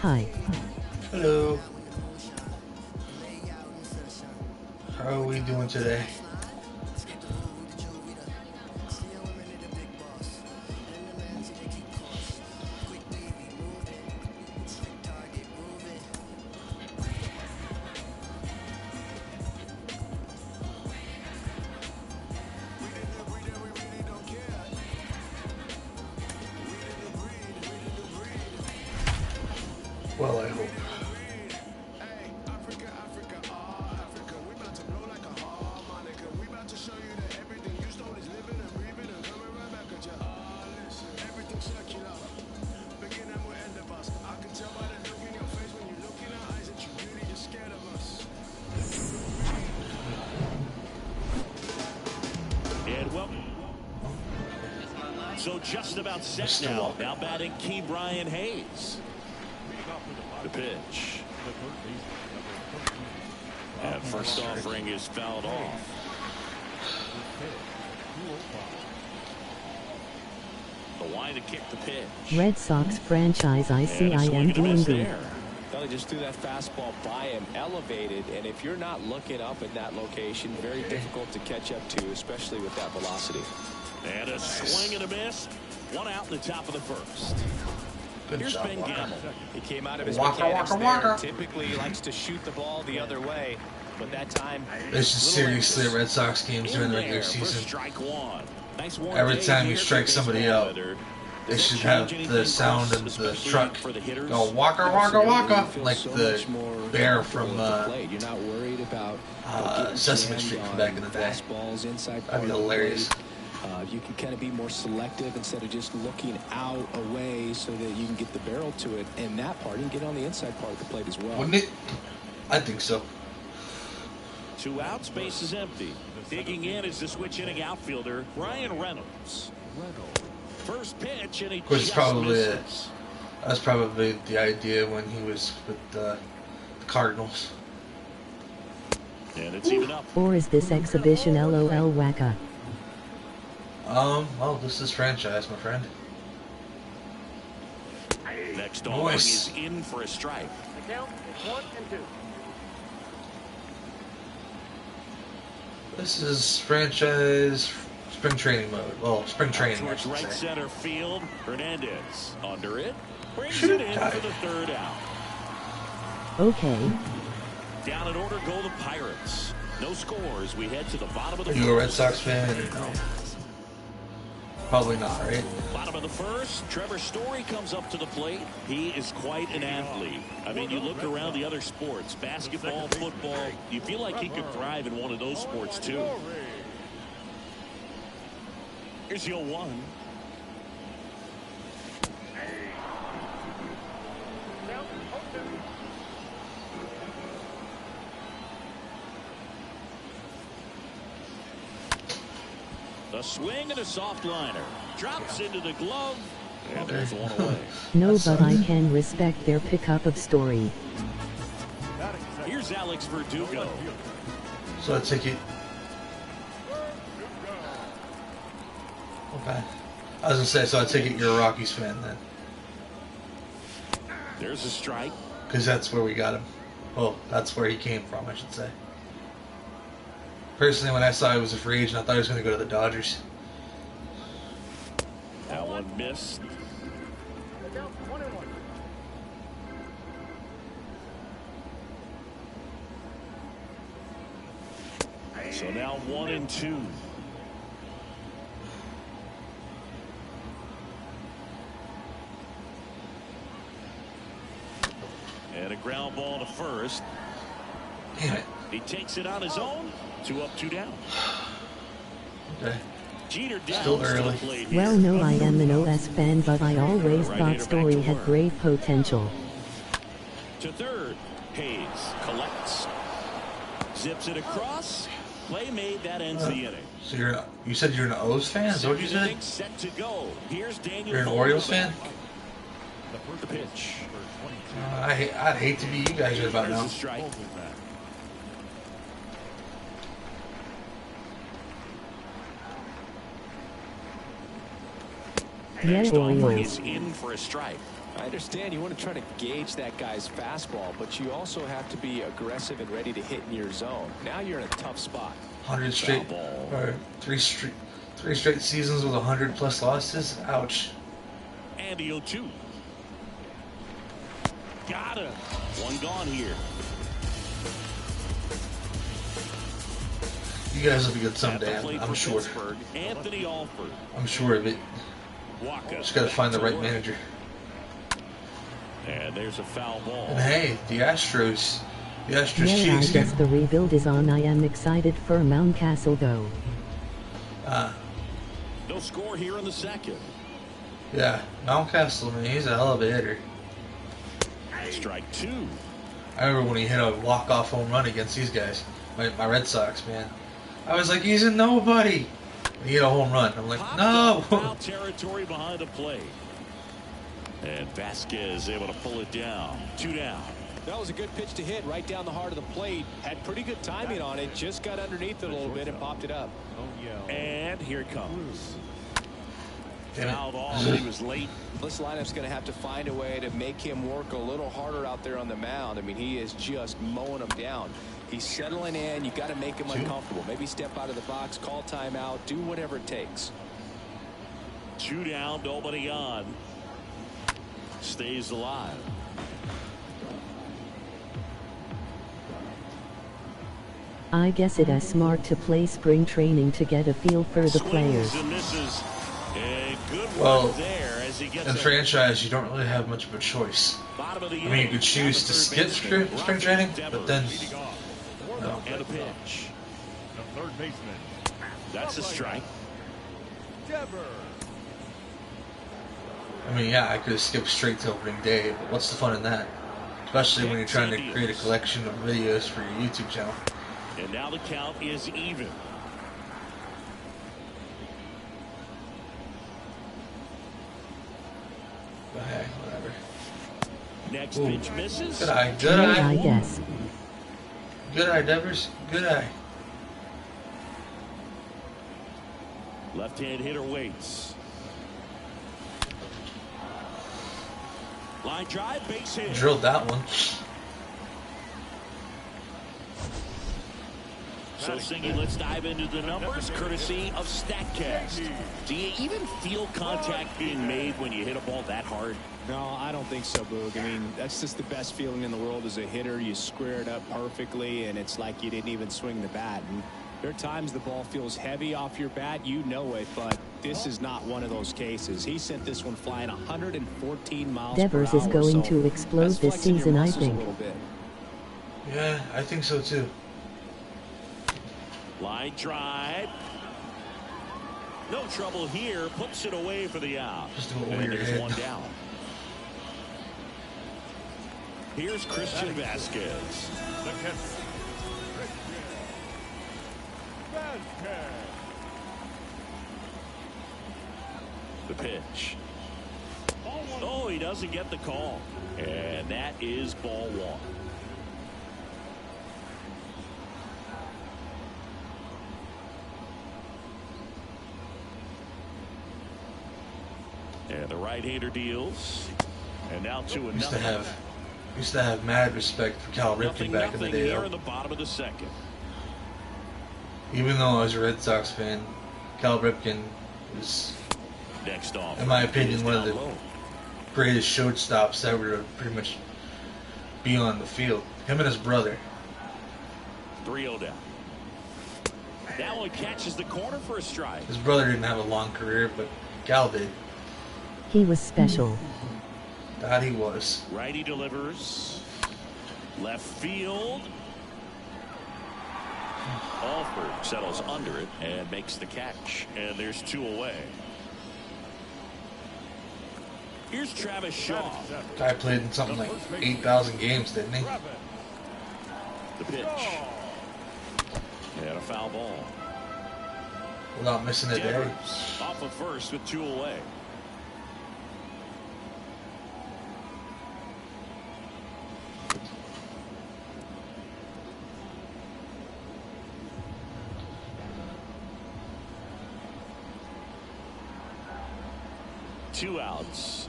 G: Hi.
A: Hello. How are we doing today? Well, I hope.
B: And well, so just about set now. Now batting Key Brian Hayes. The pitch. And first offering is fouled off. The line to kick the pitch.
G: Red Sox franchise ICIM doing good.
C: Well, he just threw that fastball by him, elevated, and if you're not looking up in that location, very difficult to catch up to, especially with that velocity.
B: And a swing and a miss. One out in the top of the first.
A: Good
B: Here's
A: job,
B: Ben
A: Walker.
B: Gamble.
C: He came out of his
A: Waka,
C: mechanics
A: waka,
C: there.
A: waka.
C: Typically, he likes to shoot the ball the other way, but that time,
A: This is seriously a Red Sox games during the regular season. Every time you strike somebody out, they should have the sound of the truck go waka waka waka like the bear from Sesame Street from back in the day. That'd be hilarious.
C: You can kind of be more selective instead of just looking out away so that you can get the barrel to it. And that part, you can get on the inside part of the plate as well.
A: Wouldn't it? I think so.
B: 2 out, space is empty. Digging in is the switch inning outfielder, Ryan Reynolds. First pitch, and he just misses.
A: That's probably the idea when he was with the Cardinals.
B: And it's even up.
G: Or is this exhibition LOL wacka?
A: Well, this is franchise, my friend.
B: Next offering is in for a strike.
D: The count is 1-2.
A: This is franchise spring training mode. Well, spring training.
B: Towards right center field, Hernandez under it, brings it in for the third out.
G: Okay.
B: Down in order go the Pirates. No scores. We head to the bottom of the
A: first. Are you a Red Sox fan? No. Probably not, right?
B: Bottom of the first, Trevor Story comes up to the plate. He is quite an athlete. I mean, you look around the other sports, basketball, football, you feel like he could thrive in one of those sports too. Here's the 0-1. A swing and a soft liner. Drops into the glove. And there's one away.
G: No, but I can respect their pickup of story.
B: Here's Alex Verdugo.
A: So I take it. Okay. I was gonna say, so I take it you're a Rockies fan then.
B: There's a strike.
A: Because that's where we got him. Well, that's where he came from, I should say. Personally, when I saw he was a free agent, I thought he was going to go to the Dodgers.
B: That one missed. So now 1-2. And a ground ball to first.
A: Damn it.
B: He takes it on his own. 2 up, 2 down.
A: Okay.
B: Jeter down.
A: Still early.
G: Well, no, I am an OS fan, but I always thought Story had great potential.
B: To third, Hayes collects. Zips it across. Play made, that ends the inning.
A: So you said you're an O's fan? Is that what you said?
B: Set to go. Here's Daniel.
A: You're an Orioles fan?
B: The pitch.
A: I'd hate to be you guys right about now.
G: Yeah, Orioles.
B: Is in for a strike.
C: I understand you want to try to gauge that guy's fastball, but you also have to be aggressive and ready to hit in your zone. Now you're in a tough spot.
A: 100 straight, or three straight seasons with 100+ losses. Ouch.
B: And the 0-2. Got him. One gone here.
A: You guys will be good someday, I'm sure.
B: Anthony Alford.
A: I'm sure of it. Just gotta find the right manager.
B: And there's a foul ball.
A: And hey, the Astros
G: Yeah,
A: cheating
G: I guess the rebuild is on. I am excited for Mountcastle though.
B: No score here in the second.
A: Yeah, Mountcastle, man, he's a hell of a hitter.
B: Strike 2.
A: I remember when he hit a walk-off home run against these guys, my Red Sox, man. I was like, he's a nobody. He hit a home run. I'm like, no.
B: Foul territory behind the plate. And Vasquez able to pull it down. 2 down.
C: That was a good pitch to hit right down the heart of the plate. Had pretty good timing on it. Just got underneath it a little bit and popped it up.
B: And here it comes.
A: Damn it.
B: Fouled off. He was late.
C: This lineup's going to have to find a way to make him work a little harder out there on the mound. I mean, he is just mowing them down. He's settling in. You got to make him uncomfortable. Maybe step out of the box, call timeout, do whatever it takes.
B: 2 down, nobody on. Stays alive.
G: I guess it is smart to play spring training to get a feel for the players.
B: And misses. A good
A: Well,
B: there as he gets
A: in franchise, you don't really have much of a choice.
B: Bottom of the
A: I mean, you could choose to skip spring training, but then no.
B: And a pitch.
D: The third baseman.
B: That's a strike.
A: I mean, yeah, I could have skipped straight to opening day, but what's the fun in that? Especially when you're trying to create a collection of videos for your YouTube channel.
B: And now the count is even.
A: But hey, whatever.
B: Next
A: Ooh.
B: pitch misses.
A: Good eye, good
G: Yeah,
A: eye.
G: I guess.
A: Good eye, Devers. Good eye.
B: Left-hand hitter waits. Line drive, base hit.
A: Drilled that one.
B: So singing, let's dive into the numbers, courtesy of StatCast. Do you even feel contact being made when you hit a ball that hard?
C: No, I don't think so, Boog. I mean, that's just the best feeling in the world as a hitter. You square it up perfectly, and it's like you didn't even swing the bat. And there are times the ball feels heavy off your bat. You know it, but this is not one of those cases. He sent this one flying 114 miles
G: Devers
C: per hour.
G: is going
C: so
G: to explode
C: that's
G: this
C: flexing your
G: season, I
C: muscles a
G: think.
C: little bit.
A: Yeah, I think so too.
B: Line drive. No trouble here. Puts it away for the out.
A: Just do it over
B: And
A: your
B: there's
A: head.
B: one down. Here's Christian Vasquez.
D: The catch. Vasquez.
B: The pitch. Oh, he doesn't get the call. And that is ball one. And the right-hander deals. And now to another.
A: Used to have mad respect for Cal Ripken back in the day.
B: Here in the bottom of the second.
A: Even though I was a Red Sox fan, Cal Ripken was,
B: next off,
A: in my opinion, one of the greatest shortstops ever to pretty much be on the field. Him and his brother.
B: 3-0 down. That one catches the corner for a strike.
A: His brother didn't have a long career, but Cal did.
G: He was special.
A: That he was.
B: Righty delivers. Left field. Alford settles under it and makes the catch. And there's 2 away. Here's Travis Shaw.
A: Guy played in something like 8,000 games, didn't he?
B: The pitch. And a foul ball.
A: Without missing a day.
B: Off of first with 2 away. Two outs.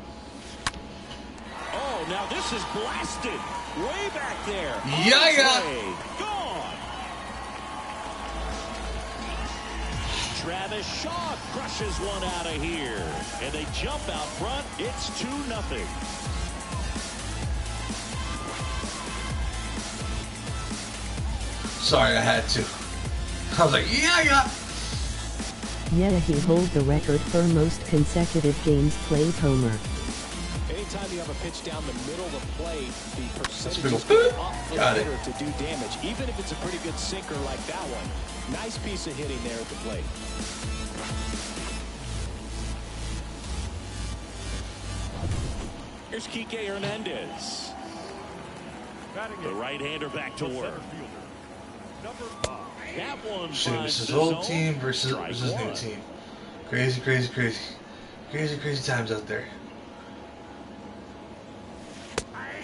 B: Oh, now this is blasted. Way back there.
A: Yeah.
B: Gone. Travis Shaw crushes one out of here. And they jump out front. It's 2-0.
A: Sorry, I had to. I was like, yeah.
G: Yeah, he holds the record for most consecutive games played homer.
C: Anytime you have a pitch down the middle of the plate, the percentage is up for the hitter to do damage, even if it's a pretty good sinker like that one. Nice piece of hitting there at the plate.
B: Here's Kike Hernandez. The right-hander back to work. That one
A: shit, it was his old team versus his new team. Crazy times out there.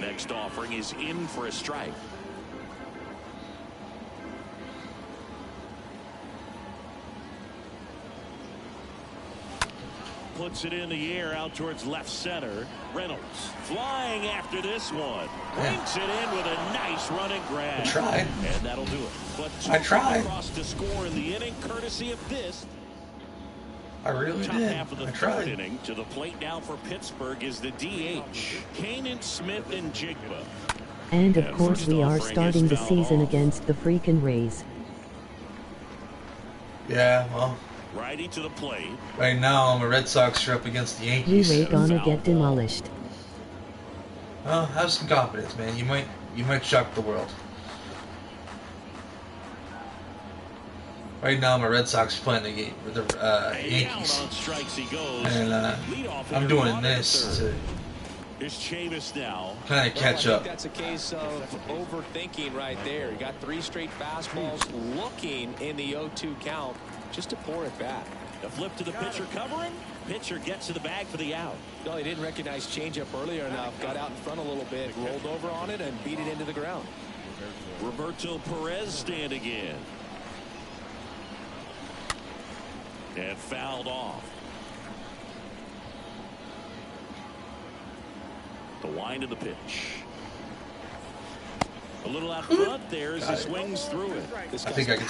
B: Next offering is in for a strike. Puts it in the air out towards left center. Reynolds flying after this one. Brings it in with a nice running grab.
A: I tried.
B: And that'll do it. But
A: I tried.
B: Across to score in the inning, courtesy of this.
A: I really
B: Top
A: did.
B: half of the third inning. To the plate now for Pittsburgh is the DH. Kanan Smith and Jigba.
G: And of course we are starting the season against the freaking Rays.
A: Yeah, well.
B: Righty to the plate.
A: Right now, I'm a Red Sox up against the Yankees.
G: We gonna get demolished.
A: Well, have some confidence, man. You might shock the world. Right now, I'm a Red Sox playing the Yankees, and I'm doing this to kind of catch up.
C: That's a case of overthinking right there. You got 3 straight fastballs looking in the 0-2 count. Just to pour it back.
B: The flip to the pitcher covering. Pitcher gets to the bag for the out.
C: No, he didn't recognize changeup earlier enough. Got out in front a little bit, rolled over on it, and beat it into the ground.
B: Roberto Perez standing in. And fouled off. The wind of the pitch. A little out front there as he swings through it.
A: I think I can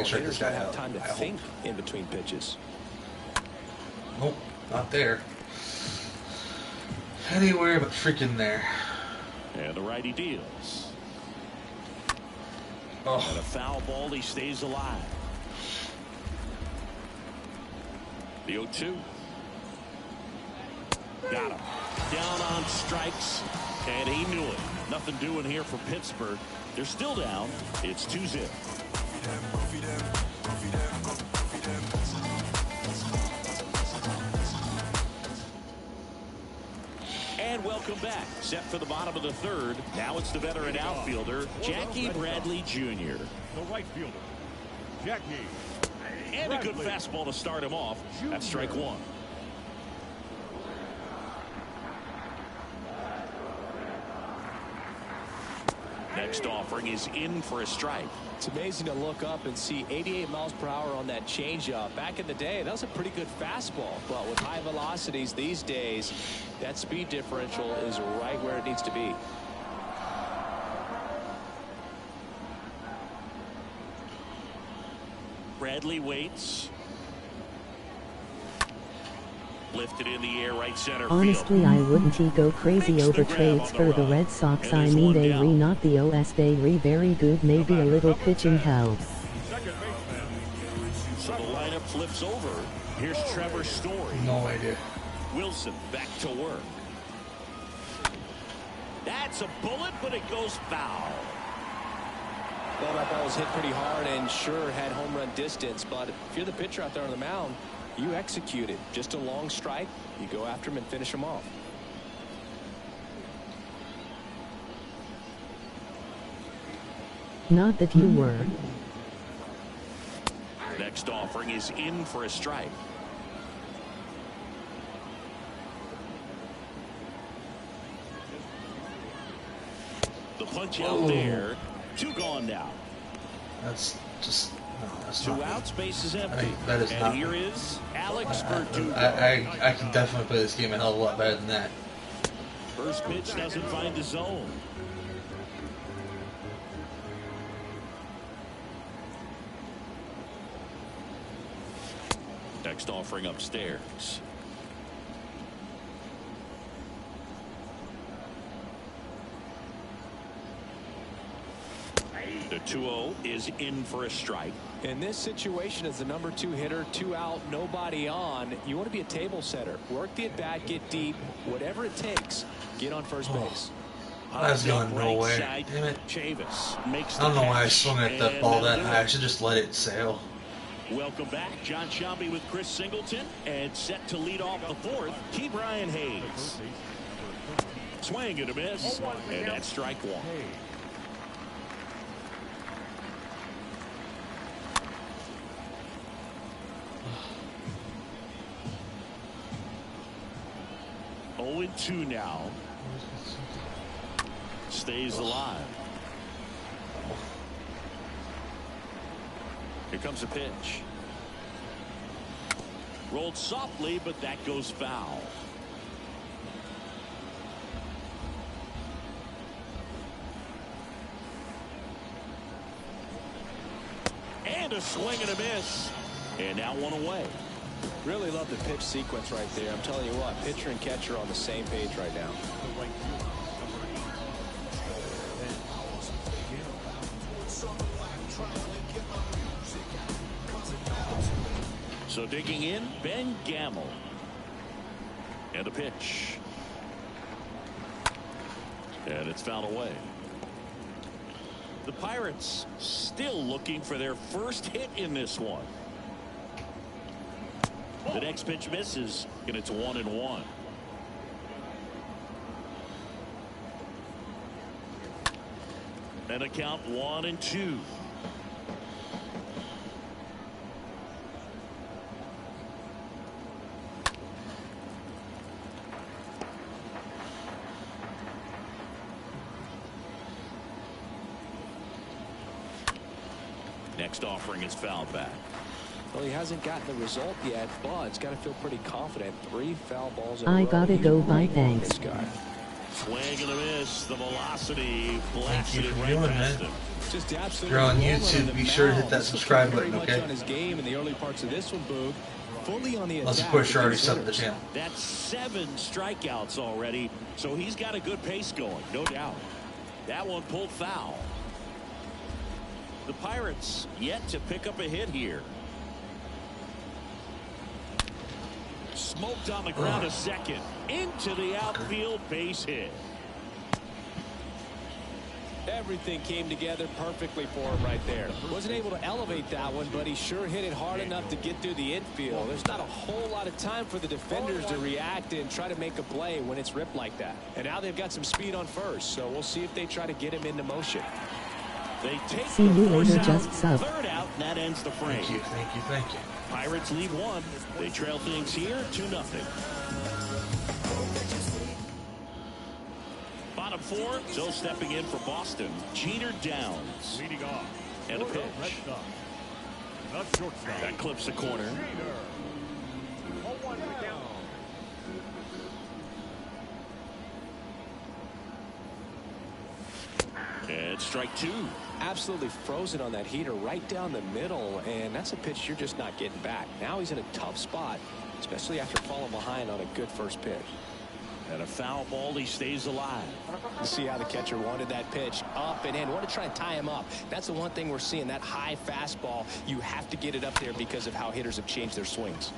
A: strike this guy out.
C: Time to think in between pitches.
A: Nope, not there. Anywhere but freaking there.
B: And the righty deals.
A: Oh.
B: And a foul ball, he stays alive. The 0-2. Got him. Down on strikes, and he knew it. Nothing doing here for Pittsburgh. They're still down. It's 2-0. And welcome back. Set for the bottom of the third. Now it's the veteran outfielder, Jackie Bradley Jr.
D: The right fielder, Jackie.
B: And a good fastball to start him off. That's strike one. Next offering is in for a strike.
C: It's amazing to look up and see 88 miles per hour on that changeup. Back in the day, that was a pretty good fastball. But with high velocities these days, that speed differential is right where it needs to be.
B: Bradley waits. Lifted in the air, right center
G: Honestly,
B: field.
G: I wouldn't go crazy over trades for the Red Sox. I mean, they not the OS, they very good, maybe a little pitching help.
B: So the lineup flips over. Here's Trevor Story.
A: No idea.
B: Wilson back to work. That's a bullet, but it goes foul.
C: Well, that ball was hit pretty hard and sure had home run distance, but if you're the pitcher out there on the mound, you execute it. Just a long strike. You go after him and finish him off.
G: Not that you were.
B: Next offering is in for a strike. The punch out there. 2 gone now.
A: That's just no. That's
B: 2
A: not
B: outs, base is
A: I
B: empty.
A: mean, that is
B: and
A: not
B: here is Alex Verdugo.
A: I can definitely play this game a hell of a lot better than that.
B: First pitch doesn't find the zone. Next offering upstairs. The 2-0 is in for a strike.
C: In this situation, as the number 2 hitter, 2 out, nobody on, you want to be a table setter. Work the at bat, get deep, whatever it takes. Get on first base.
A: That's going nowhere. Damn it.
B: Chavis makes
A: I don't know why I
B: catch,
A: swung at that
B: and
A: ball
B: that'll
A: that
B: do
A: high. I
B: it.
A: should just let it sail.
B: Welcome back. John Shelby with Chris Singleton, and set to lead off the 4th, Key Brian Hayes. Swing and a miss, and that's strike 1. 0-2 now. Stays alive. Here comes a pitch. Rolled softly, but that goes foul. And a swing and a miss. And now 1 away.
C: Really love the pitch sequence right there. I'm telling you what, pitcher and catcher are on the same page right now.
B: So digging in, Ben Gamble. And a pitch. And it's fouled away. The Pirates still looking for their first hit in this one. The next pitch misses, and it's 1-1. And a count 1-2. Next offering is fouled back.
C: Well, he hasn't gotten the result yet, but he's got to feel pretty confident. 3 foul balls in a
G: I
C: row.
G: gotta
C: He's
G: go,
C: right
G: bye,
C: on
G: thanks.
C: this guy.
B: Swing and a miss. The velocity
A: Thank
B: blasted
A: you
B: it
A: for
B: right
A: doing
B: past
A: that.
B: him.
C: Just absolutely.
A: If you're on
C: rolling
A: YouTube,
C: the
A: be sure to hit
C: mound.
A: that subscribe
C: Very
A: button,
C: much
A: okay?
C: on his game in the early parts of this one, Boog. Fully on the
A: Unless,
C: attack
A: of course,
C: with
A: you're already
C: these
A: subbed to the
C: hitters.
A: channel.
B: That's 7 strikeouts already, so he's got a good pace going, no doubt. That one pulled foul. The Pirates yet to pick up a hit here. Smoked on the ground a second. Into the outfield, base hit.
C: Everything came together perfectly for him right there. Wasn't able to elevate that one, but he sure hit it hard enough to get through the infield. There's not a whole lot of time for the defenders to react and try to make a play when it's ripped like that. And now they've got some speed on first, so we'll see if they try to get him into motion.
B: They take
G: See
B: the
G: you
B: force
G: later,
B: out,
G: just sub.
B: 3rd out, and that ends the frame.
A: Thank you, thank you, thank you.
B: Pirates lead 1. They trail things here 2-0. Bottom of 4. So stepping in for Boston, Jeter Downs.
D: Leading off.
B: And a pitch. That clips the corner. And strike 2.
C: Absolutely frozen on that heater right down the middle, and that's a pitch you're just not getting back. Now he's in a tough spot, especially after falling behind on a good first pitch.
B: And a foul ball, he stays alive.
C: You see how the catcher wanted that pitch up and in. Want to try and tie him up. That's the one thing we're seeing, that high fastball. You have to get it up there because of how hitters have changed their swings.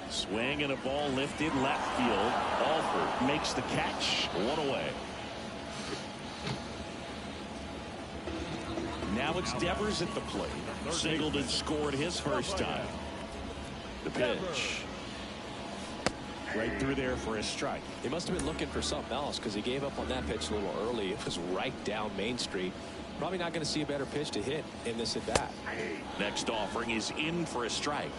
B: Swing and a ball lifted left field. Alford makes the catch. 1 away. Now it's Devers at the plate. Singleton scored his first time. The pitch. Right through there for a strike.
C: He must have been looking for something else because he gave up on that pitch a little early. It was right down Main Street. Probably not going to see a better pitch to hit in this at bat.
B: Next offering is in for a strike.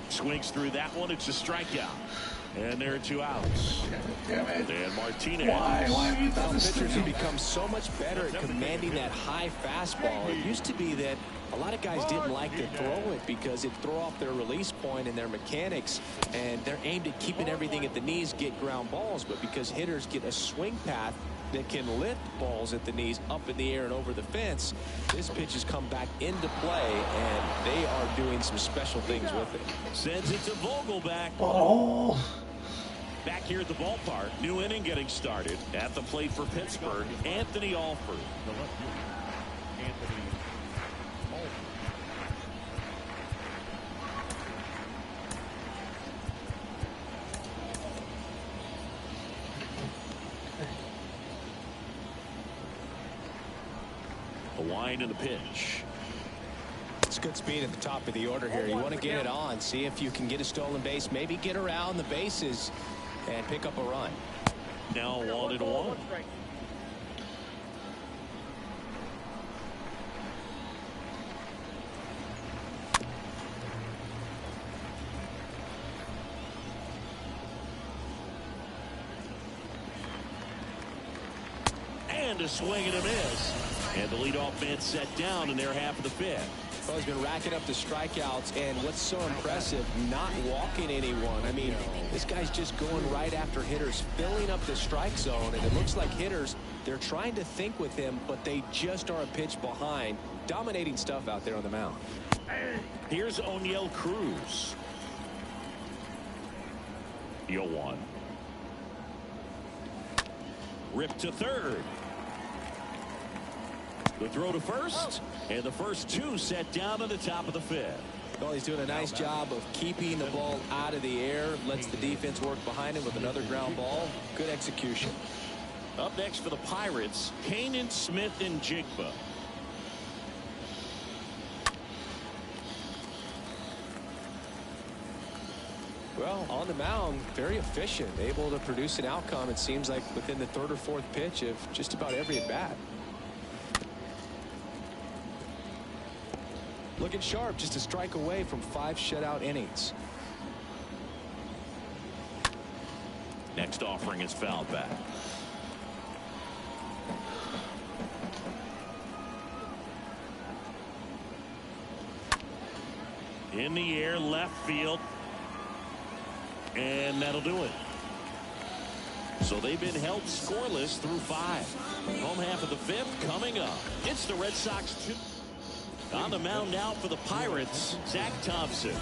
B: Swings through that one. It's a strikeout. And there are 2 outs.
A: Damn it.
B: And Martinez.
A: Why have you done this to
C: Pitchers have
A: me?
C: become so much better at commanding that high fastball. It used to be that a lot of guys didn't like to throw it because it'd throw off their release point and their mechanics, and they're aimed at keeping everything at the knees, get ground balls. But because hitters get a swing path that can lift balls at the knees up in the air and over the fence, this pitch has come back into play, and they are doing some special things with it.
B: Sends it to Vogelback.
A: Oh.
B: Back here at the ballpark, new inning getting started. At the plate for Pittsburgh, Anthony Alford. A wind and a pitch.
C: It's good speed at the top of the order here. You want to get it on, see if you can get a stolen base, maybe get around the bases and pick up a run.
B: Now 1-1. And a swing and a miss. And the leadoff man set down in their half of the 5th.
C: Well, he's been racking up the strikeouts, and what's so impressive, not walking anyone. I mean, this guy's just going right after hitters, filling up the strike zone, and it looks like hitters, they're trying to think with him, but they just are a pitch behind. Dominating stuff out there on the mound.
B: Here's O'Neill Cruz. 0-1. Ripped to third. The throw to first, and the first 2 set down to the top of the 5th.
C: Well, he's doing a nice job of keeping the ball out of the air, lets the defense work behind him with another ground ball. Good execution.
B: Up next for the Pirates, Kanan Smith and Jigba.
C: Well, on the mound, very efficient, able to produce an outcome, it seems like, within the 3rd or 4th pitch of just about every at-bat. Looking sharp, just a strike away from 5 shutout innings.
B: Next offering is fouled back. In the air, left field. And that'll do it. So they've been held scoreless through 5. Home half of the 5th coming up. It's the Red Sox 2. On the mound now for the Pirates, Zach Thompson.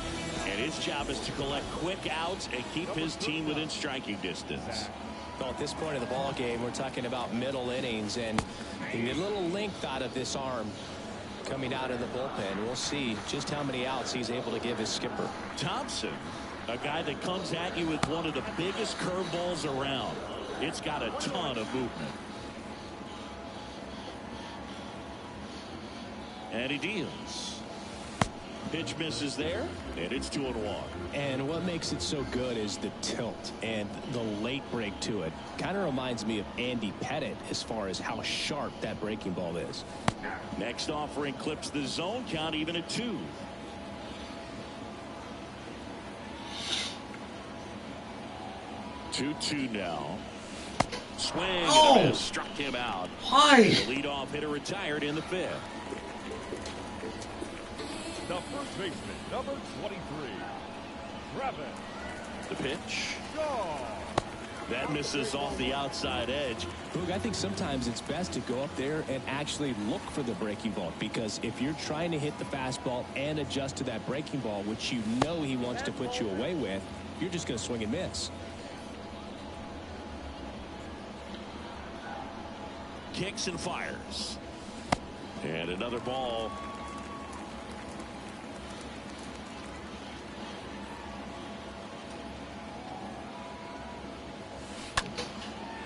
B: And his job is to collect quick outs and keep his team within striking distance.
C: Well, at this point of the ball game, we're talking about middle innings, and you get a little length out of this arm coming out of the bullpen. We'll see just how many outs he's able to give his skipper.
B: Thompson, a guy that comes at you with one of the biggest curveballs around. It's got a ton of movement. And he deals. Pitch misses there, and it's 2-1.
C: And what makes it so good is the tilt and the late break to it. Kind of reminds me of Andy Pettit as far as how sharp that breaking ball is.
B: Next offering clips the zone count even at 2. 2-2 now. Swing
A: Oh!
B: and a miss, struck him out.
A: Why?
B: The leadoff hitter retired in the 5th.
D: The first baseman, number 23, Travis.
B: The pitch.
D: Shaw.
B: That misses off the outside edge.
C: Boog, I think sometimes it's best to go up there and actually look for the breaking ball, because if you're trying to hit the fastball and adjust to that breaking ball, which you know he wants to put you away with, you're just going to swing and miss.
B: Kicks and fires. And another ball.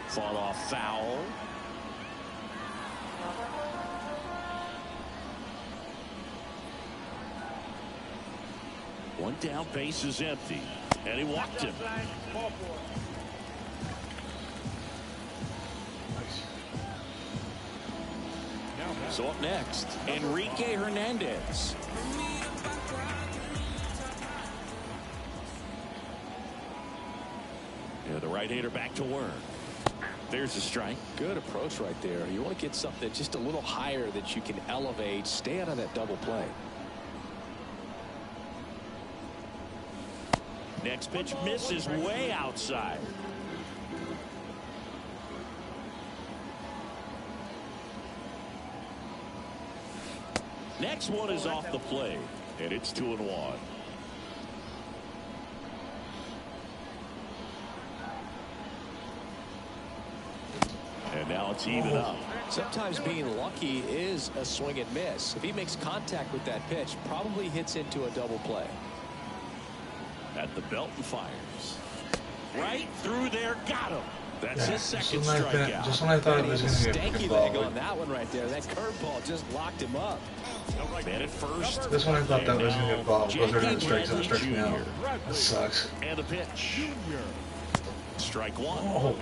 B: Fought off foul. One down, base is empty. And he walked him. So up next, Enrique Hernandez. Yeah, the right-hander back to work. There's a strike.
C: Good approach right there. You want to get something just a little higher that you can elevate. Stay out of that double play.
B: Next pitch misses way outside. Next one is off the plate, and it's 2-1. And now it's even up.
C: Sometimes being lucky is a swing and miss. If he makes contact with that pitch, probably hits into a double play.
B: At the belt and fires. Right through there, got him. That's his second
A: just
B: strikeout.
A: when I thought it was going to be a
C: Stanky
A: good
C: leg
A: ball.
C: on that one right there. That curveball just locked him up.
B: Man at first.
A: This one I thought that was going to be a ball. Goes right on the
B: Jackie
A: strikes and it
B: Bradley
A: strikes me out.
B: Jr.
A: That sucks.
B: And a pitch. Strike one.
A: Oh,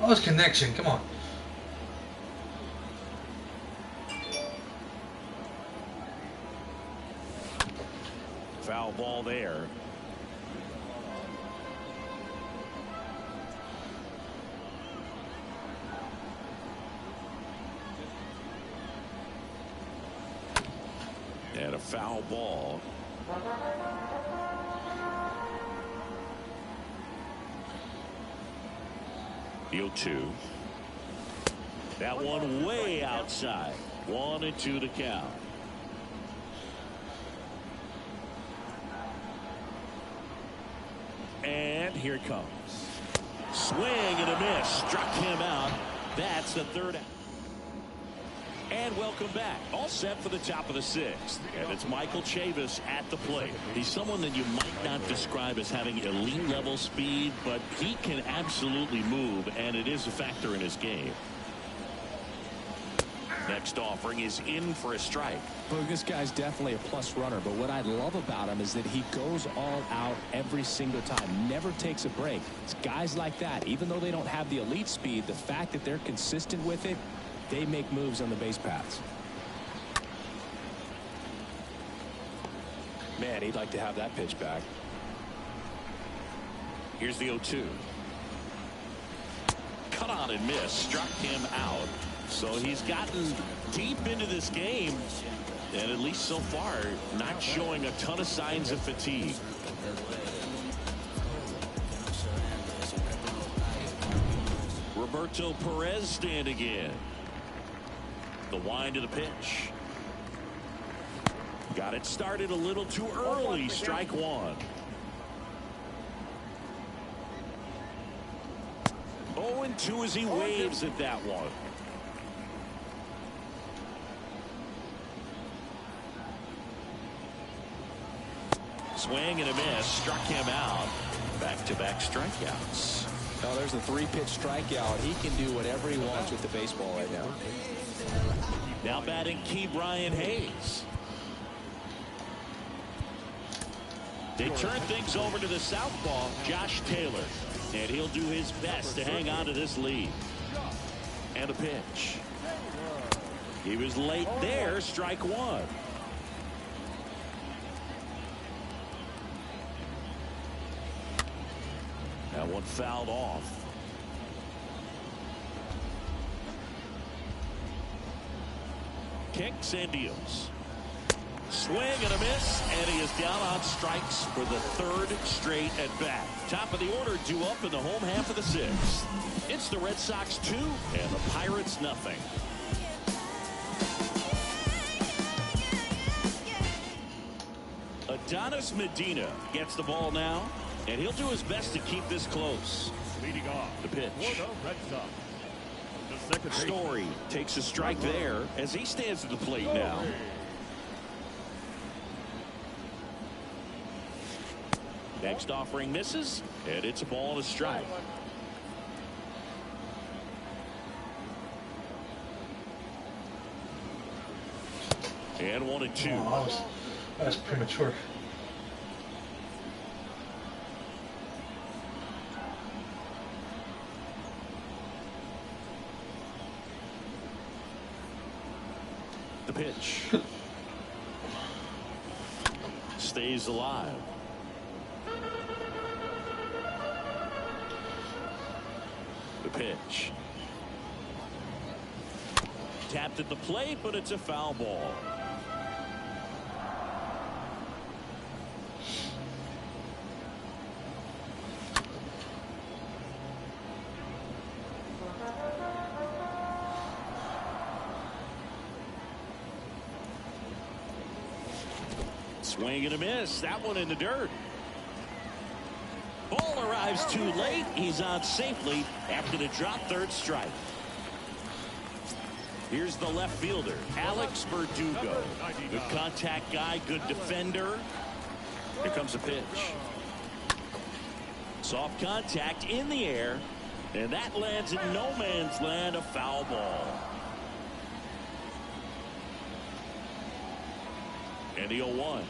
A: that was connection. Come on.
B: Foul ball there. And a foul ball. The 0-2. That one way outside. 1-2 to count. And here it comes. Swing and a miss. Struck him out. That's the third out. And welcome back. All set for the top of the 6th. And it's Michael Chavis at the plate. He's someone that you might not describe as having elite level speed, but he can absolutely move, and it is a factor in his game. Next offering is in for a strike.
C: But this guy's definitely a plus runner, but what I love about him is that he goes all out every single time, never takes a break. It's guys like that, even though they don't have the elite speed, the fact that they're consistent with it, they make moves on the base paths. Man, he'd like to have that pitch back.
B: Here's the 0-2. Cut on and miss. Struck him out. So he's gotten deep into this game, and at least so far, not showing a ton of signs of fatigue. Roberto Perez standing in. The wind of the pitch. Got it started a little too early. Strike one. 0-2 as he waves at that one. Swing and a miss. Struck him out. Back-to-back strikeouts.
C: Now there's a 3-pitch strikeout. He can do whatever he wants with the baseball right now.
B: Now batting key Brian Hayes. They turn things over to the southpaw, Josh Taylor. And he'll do his best to hang on to this lead. And a pitch. He was late there. Strike one. Now That one fouled off. Kicks and deals. Swing and a miss, and he is down on strikes for the third straight at bat. Top of the order due up in the home half of the sixth. It's the Red Sox 2 and the Pirates nothing. Adonis Medina gets the ball now, and he'll do his best to keep this close.
D: Leading off
B: The pitch.
D: for the Red Sox. The second baseman.
B: Story takes a strike there as he stands at the plate now. Next offering misses, and it's a ball and a strike. And 1-2.
A: Oh, that was premature.
B: The pitch. Stays alive. The pitch. Tapped at the plate, but it's a foul ball. Swing and a miss. That one in the dirt. Ball arrives too late. He's on safely after the drop third strike. Here's the left fielder, Alex Verdugo. Good contact guy, good defender. Here comes a pitch. Soft contact in the air, and that lands in no man's land, a foul ball. And the 0-1.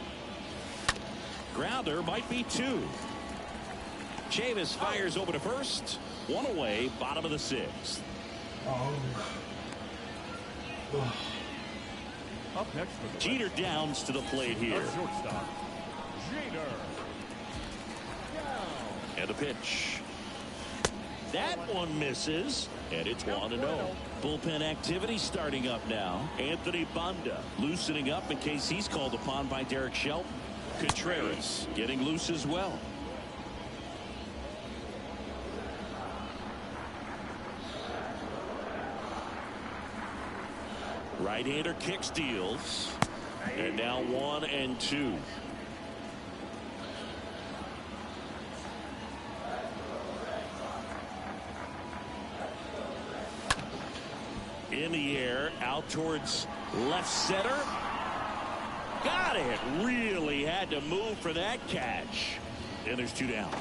B: Grounder might be 2. Chavis fires over to first. One away, bottom of the sixth.
A: Oh.
D: Up next for the
B: Jeter downs to the plate here.
D: Red Sox, shortstop, Jeter.
B: And a pitch. That one misses, and it's 1-0. Bullpen activity starting up now. Anthony Banda loosening up in case he's called upon by Derek Shelton. Contreras getting loose as well. Right-hander kicks, deals, and now 1-2. In the air, out towards left center. Got it. Really had to move for that catch. And there's 2 down.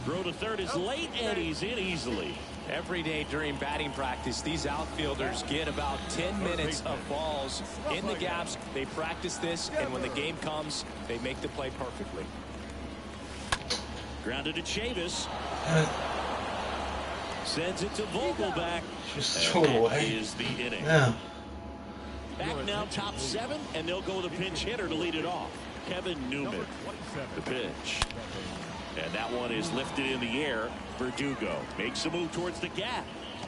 B: Throw to third is late, and he's in easily.
C: Every day during batting practice, these outfielders get about 10 minutes of balls in the gaps. They practice this, and when the game comes, they make the play perfectly.
B: Grounded to Chavis. Sends it to Vogelback.
A: Just throw it away.
B: Is the inning.
A: Yeah.
B: Back now top 7, and they'll go with a pinch hitter to lead it off. Kevin Newman. The pitch. And that one is lifted in the air. Verdugo makes a move towards the gap.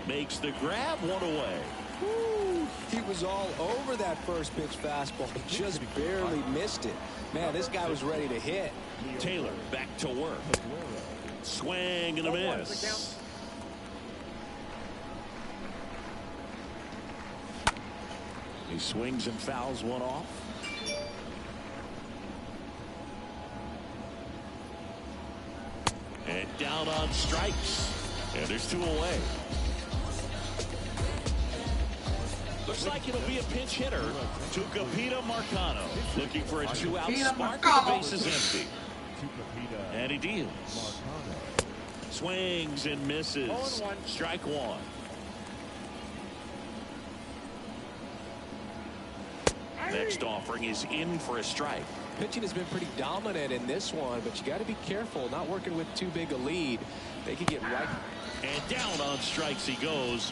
B: Makes the grab, 1 away.
C: Woo, he was all over that first pitch fastball. He just barely missed it. Man, this guy was ready to hit.
B: Taylor back to work. Swing and a miss. He swings and fouls one off. And down on strikes. And there's 2 away. Looks like it'll be a pinch hitter to Capita Marcano. Looking for a 2-out spark. The base is empty. And he deals. Swings and misses. Strike 1. Next offering is in for a strike.
C: Pitching has been pretty dominant in this one, but you got to be careful not working with too big a lead. They could get right.
B: And down on strikes he goes.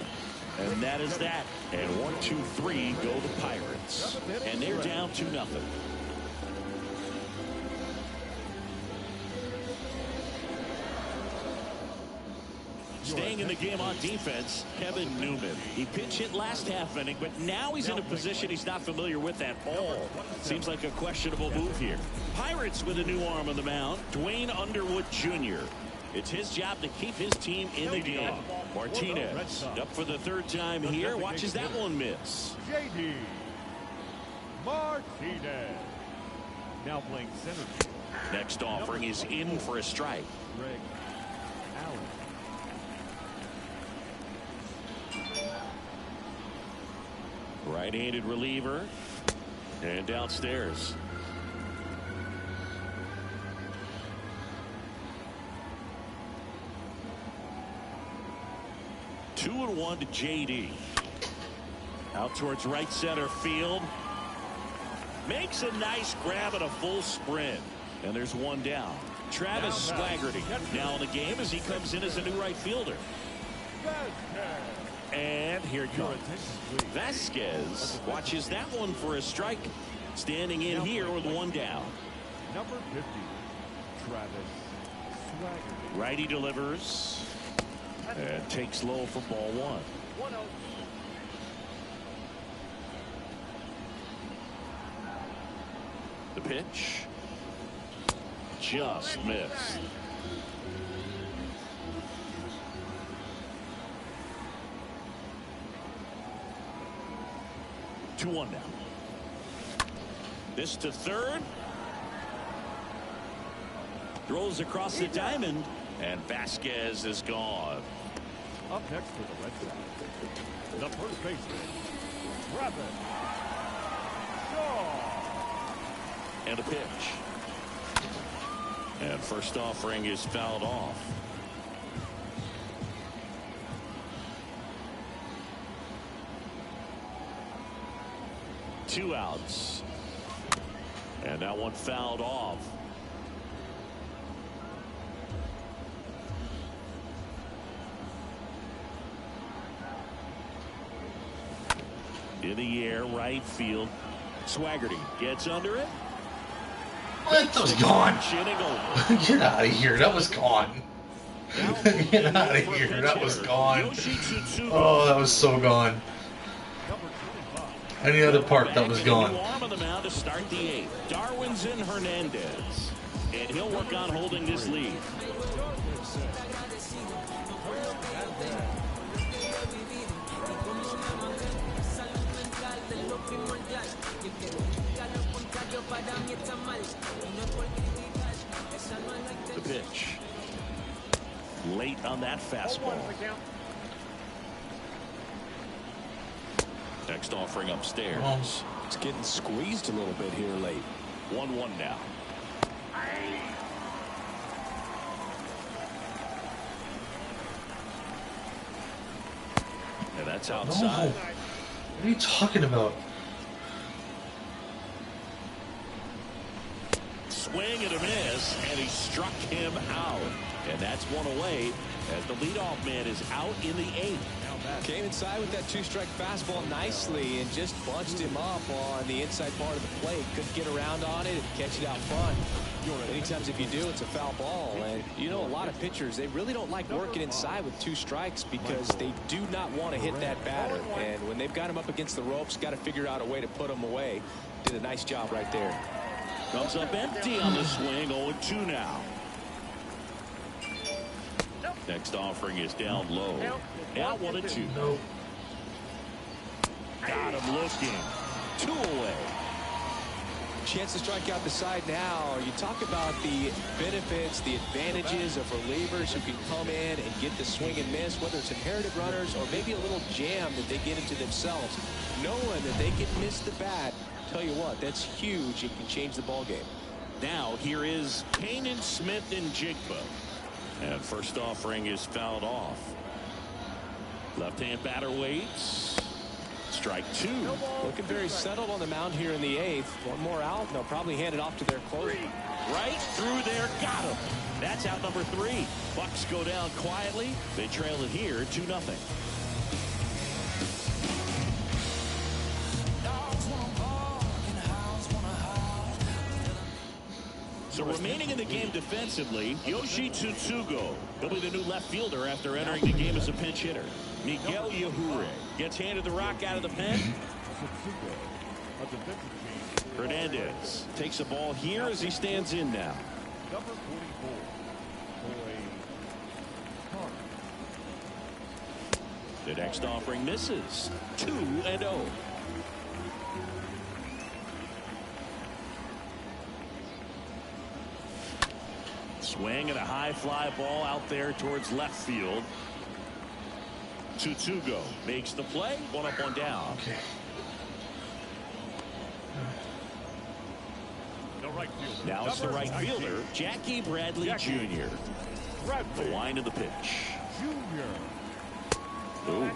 B: And that is that. And 1, 2, 3 go the Pirates. And they're down 2-0. Staying in the game on defense, Kevin Newman. He pinch hit last half inning, but now he's in a position he's not familiar with at all. Seems like a questionable move here. Pirates with a new arm on the mound, Dwayne Underwood Jr. It's his job to keep his team in the game. Martinez up for the third time here. Watches that one miss.
D: J.D. Martinez. Now playing center.
B: Next offering is in for a strike.
D: Greg Allen.
B: Right-handed reliever. And downstairs. 2-1 to J.D. Out towards right center field. Makes a nice grab at a full sprint. And there's one down. Travis Swaggerty now in the game as he comes in as a new right fielder. And here it comes. Vasquez watches that one for a strike. Standing in here with one down.
D: Number 50, Travis Swaggerty.
B: Righty delivers. And takes low for ball one.
D: 1-0.
B: The pitch. Just missed. Two one now. This to third. Throws across the diamond. And Vasquez is gone.
D: Up next for the Red Sox, the first baseman, Travis Shaw.
B: And a pitch. And first offering is fouled off. Two outs. And that one fouled off. In the air, right field. Swaggerty gets under it.
A: What? That was gone. Get out of here. That was gone. Get out of here. That was gone. Oh, that was so gone. Any other part, that was gone.
B: Arm on the mound to start the eighth. Darwinzon Hernandez. And he'll work on holding this lead. The pitch. Late on that fastball. Next offering upstairs.
C: It's getting squeezed a little bit here late.
B: 1-1 now. And that's outside.
A: No. What are you talking about?
B: Swing and a miss, and he struck him out. And that's one away as the leadoff man is out in the eighth.
C: Came inside with that two-strike fastball nicely and just bunched him up on the inside part of the plate. Couldn't get around on it and catch it out front. Many times if you do, it's a foul ball. And you know, a lot of pitchers, they really don't like working inside with two strikes because they do not want to hit that batter. And when they've got him up against the ropes, got to figure out a way to put him away. Did a nice job right there.
B: Comes up empty on the swing. 0-2 now. Next offering is down low. Now 1-2.
A: Nope.
B: Got him looking. 2 away.
C: Chance to strike out the side now. You talk about the benefits, the advantages of relievers who can come in and get the swing and miss, whether it's inherited runners or maybe a little jam that they get into themselves. Knowing that they can miss the bat, tell you what, that's huge. It can change the ball game.
B: Now here is Kanan Smith and Jigba. And first offering is fouled off. Left-hand batter waits. Strike 2.
C: Looking very settled on the mound here in the eighth. One more out, and they'll probably hand it off to their closer.
B: Right through there, got him. That's out number 3. Bucks go down quietly. They trail it here 2-0. So remaining in the game defensively, Yoshi Tsutsugo. He'll be the new left fielder after entering the game as a pinch hitter. Miguel Yahure gets handed the rock out of the pen. Hernandez takes the ball here as he stands in now.
D: Number 44.
B: The next offering misses. 2-0. Swing and a high fly ball out there towards left field. Tsutsugo makes the play. 1 up, 1 down.
A: Okay.
B: Now it's the right fielder, Jackie Bradley Jr. The line of the pitch. Ooh.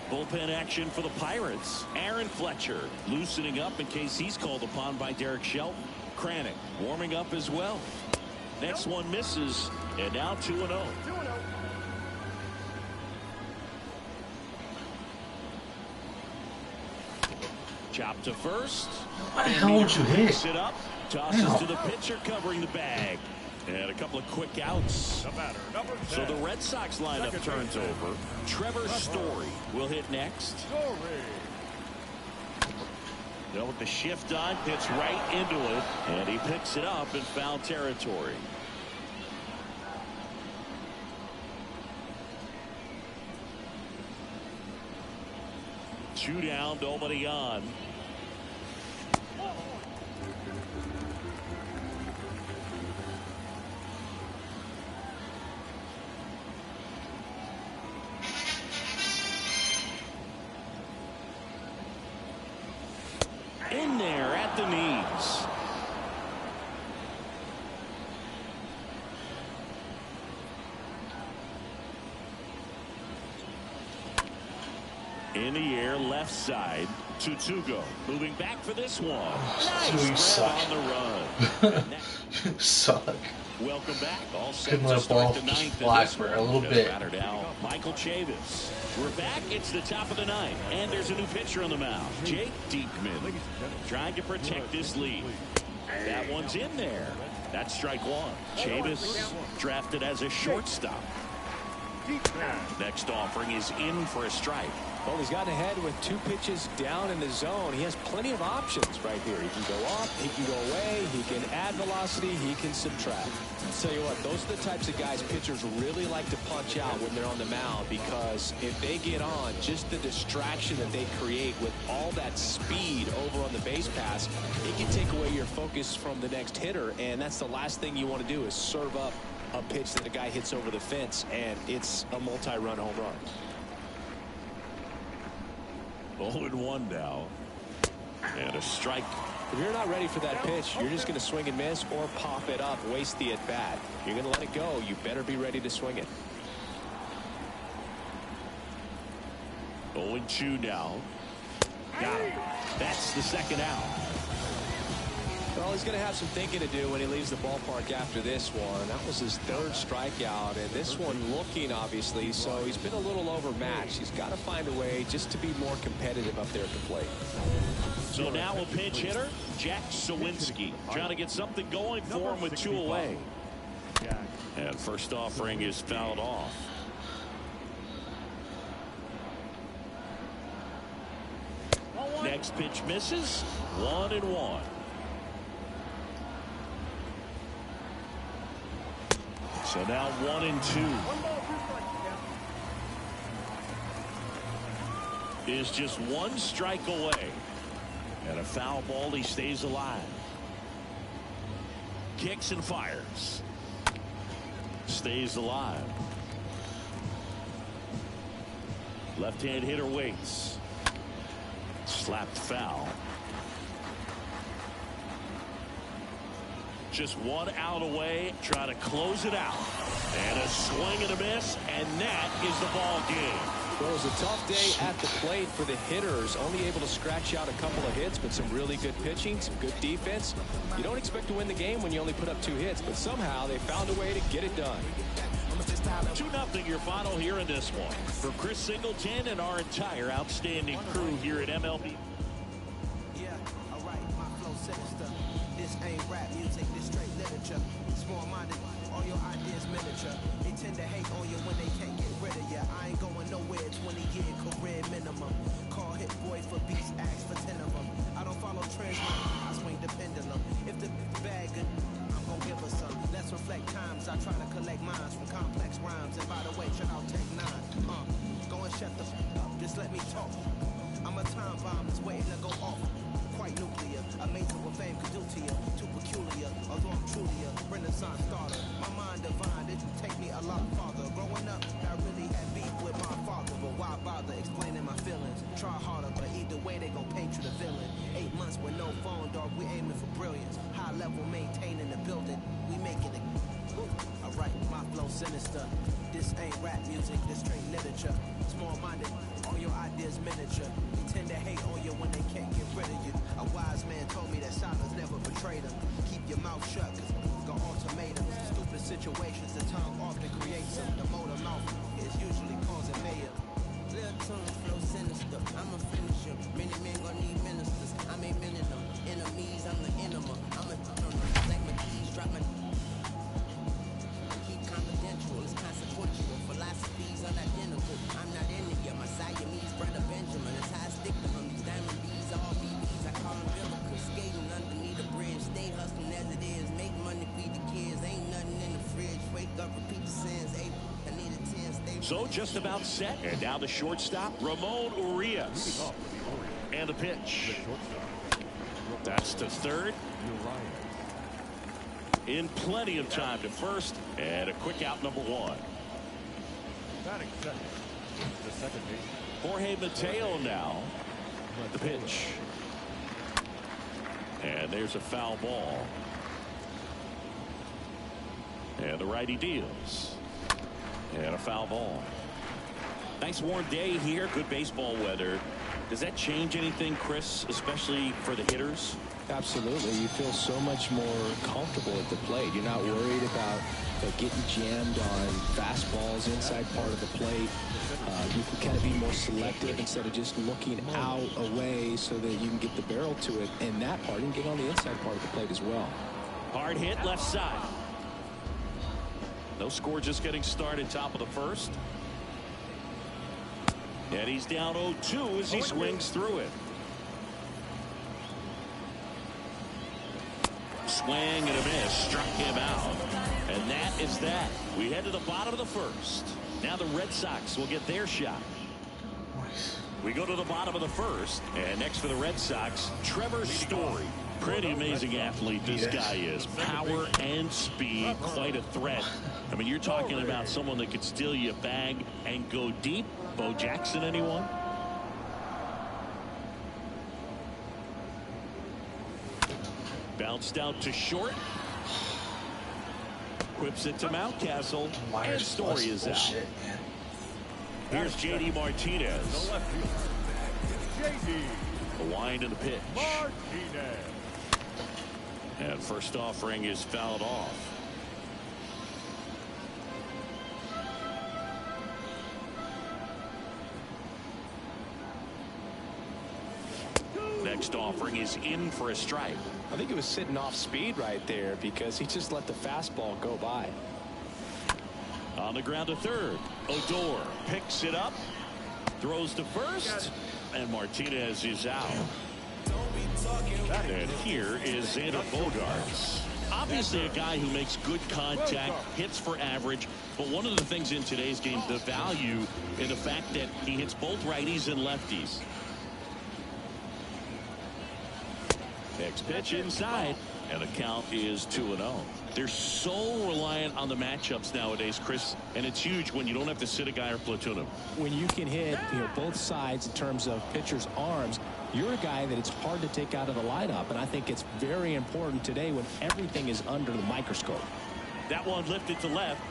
B: Bullpen action for the Pirates. Aaron Fletcher loosening up in case he's called upon by Derek Shelton. Kranick warming up as well. Next one misses, and now 2-0. Chop to first.
A: Why the hell would you hit?
B: Sit up, tosses to the pitcher covering the bag. And a couple of quick outs. So the Red Sox lineup turns over. Trevor Story will hit next. Now with the shift on, hits right into it, and he picks it up in foul territory. Two down, nobody on. In there at the knees. In the air, left side. Tsutsugo moving back for this one. Nice grab on the run.
A: You suck.
B: Welcome back. All set
A: Couldn't let
B: to
A: a ball
B: start the
A: just
B: ninth.
A: fly for a little bit.
B: Now, Michael Chavis. We're back. It's the top of the ninth, and there's a new pitcher on the mound, Jake Diekman, trying to protect this lead. That one's in there. That's strike one. Chavis drafted as a shortstop. Next offering is in for a strike.
C: Well, he's gotten ahead with 2 pitches down in the zone. He has plenty of options right here. He can go up, he can go away, he can add velocity, he can subtract. I'll tell you what, those are the types of guys pitchers really like to punch out when they're on the mound, because if they get on, just the distraction that they create with all that speed over on the base pass, it can take away your focus from the next hitter, and that's the last thing you want to do is serve up a pitch that a guy hits over the fence, and it's a multi-run home run.
B: 0-1 now. And a strike.
C: If you're not ready for that pitch, you're just going to swing and miss or pop it up, waste the at-bat. You're going to let it go. You better be ready to swing it.
B: 0-2 now. Got him. That's the second out.
C: Well, he's going to have some thinking to do when he leaves the ballpark after this one. That was his 3rd strikeout, and this one looking, obviously, so he's been a little overmatched. He's got to find a way just to be more competitive up there at the plate.
B: So now a pinch hitter, Jack Sawinski, trying to get something going for him with 2 away. And first offering is fouled off. Next pitch misses. 1-1. So now 1-2. Is just 1 strike away. And a foul ball, he stays alive. Kicks and fires. Stays alive. Left-hand hitter waits. Slapped foul. Just 1 out away, trying to close it out. And a swing and a miss, and that is the ball game.
C: Well, it was a tough day at the plate for the hitters. Only able to scratch out a couple of hits, but some really good pitching, some good defense. You don't expect to win the game when you only put up 2 hits, but somehow they found a way to get it done.
B: 2-0 your final here in this one. For Chris Singleton and our entire outstanding crew here at MLB.
F: sinister. This ain't rap music, this straight literature. Small-minded, all your ideas miniature. They tend to hate on you when they can't get rid of you. I ain't going nowhere, 20-year career minimum. Call hit boy for beats, ask for 10 of them. I don't follow trends, I swing the pendulum. If the bag good, I'm gonna give her some. Let's reflect times, I try to collect minds from complex rhymes. And by the way, shout out Tech 9. Go and shut the up, just let me talk. I'm a time bomb that's waiting to go off. Quite nuclear, amazing what fame could do to you. Too peculiar, although I'm truly a Renaissance starter. My mind divine, it take me a lot farther. Growing up, I really had beef with my father, but why bother explaining my feelings? Try harder, but either way they gon' paint you the villain. 8 months with no phone, dog, we aiming for brilliance. High level maintaining the building, we making it. Alright, my flow sinister. This ain't rap music, this straight literature. Small-minded, all your ideas miniature. They tend to hate on you when they can't get rid of you. A wise man told me that silence never betrayed him. Keep your mouth shut, cause got ultimatums. Stupid situations, the tongue often creates them. The motor mouth is usually causing mayhem. Little tongue flow sinister, I'm a finisher. Many men gon' need ministers, I'm a minute them. Enemies, I'm the enema. I'm a like my keys, drop my confidential, it's consequential. Philosophies unidentical. I'm not into you. My Siamese brother Benjamin. It's how I stick to him. These diamond bees, all BBs. I call them biblical. Skating underneath the bridge. Stay hustling as it is. Make money, feed the kids. Ain't nothing in the fridge. Wake up, repeat the sins. I need a 10. Stay.
B: So just about set. And now the shortstop, Ramon Urias. And a pitch. That's to third. In plenty of time to first, and a quick out number one.
D: Batting second, the second base.
B: Jorge Mateo now. The pitch. And there's a foul ball. And the righty deals. And a foul ball. Nice warm day here. Good baseball weather. Does that change anything, Chris, especially for the hitters?
C: Absolutely. You feel so much more comfortable at the plate. You're not worried about getting jammed on fastballs inside part of the plate. You can kind of be more selective instead of just looking out away so that you can get the barrel to it. And that part, you can get on the inside part of the plate as well.
B: Hard hit left side. No score, just getting started, top of the first. And he's down 0-2 as he swings through it. Swing and a miss, struck him out. And that is that. We head to the bottom of the first. Now the Red Sox will get their shot. We go to the bottom of the first, and next for the Red Sox, Trevor Story. Pretty amazing athlete this guy is. Power and speed, quite a threat. I mean, you're talking about someone that could steal you a bag and go deep. Bo Jackson, anyone? Bounced out to short. Whips it to Mountcastle. And Story is out. Here's J.D. Martinez. The wind of the pitch. And first offering is fouled off. Next offering is in for a strike.
C: I think it was sitting off speed right there because he just let the fastball go by.
B: On the ground to third. Odor picks it up, throws to first, and Martinez is out. And here is Xander Bogaerts. Obviously a guy who makes good contact, hits for average, but one of the things in today's game, the value in the fact that he hits both righties and lefties. Next pitch inside, and the count is 2-0. They're so reliant on the matchups nowadays, Chris, and it's huge when you don't have to sit a guy or platoon him.
C: When you can hit both sides in terms of pitchers' arms, you're a guy that it's hard to take out of the lineup, and I think it's very important today when everything is under the microscope.
B: That one lifted to left,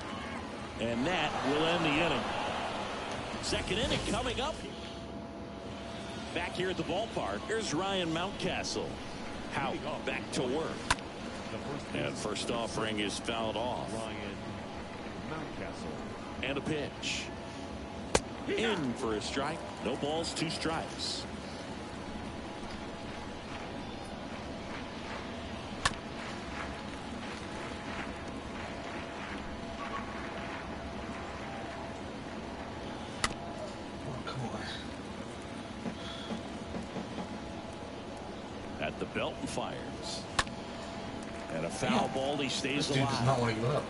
B: and that will end the inning. Second inning coming up. Back here at the ballpark, here's Ryan Mountcastle. Hout back to work. And first offering is fouled off. And a pitch. In for a strike. No balls, 2 strikes. at the belt and fires. And a foul ball, he stays
A: This dude does not want to give up.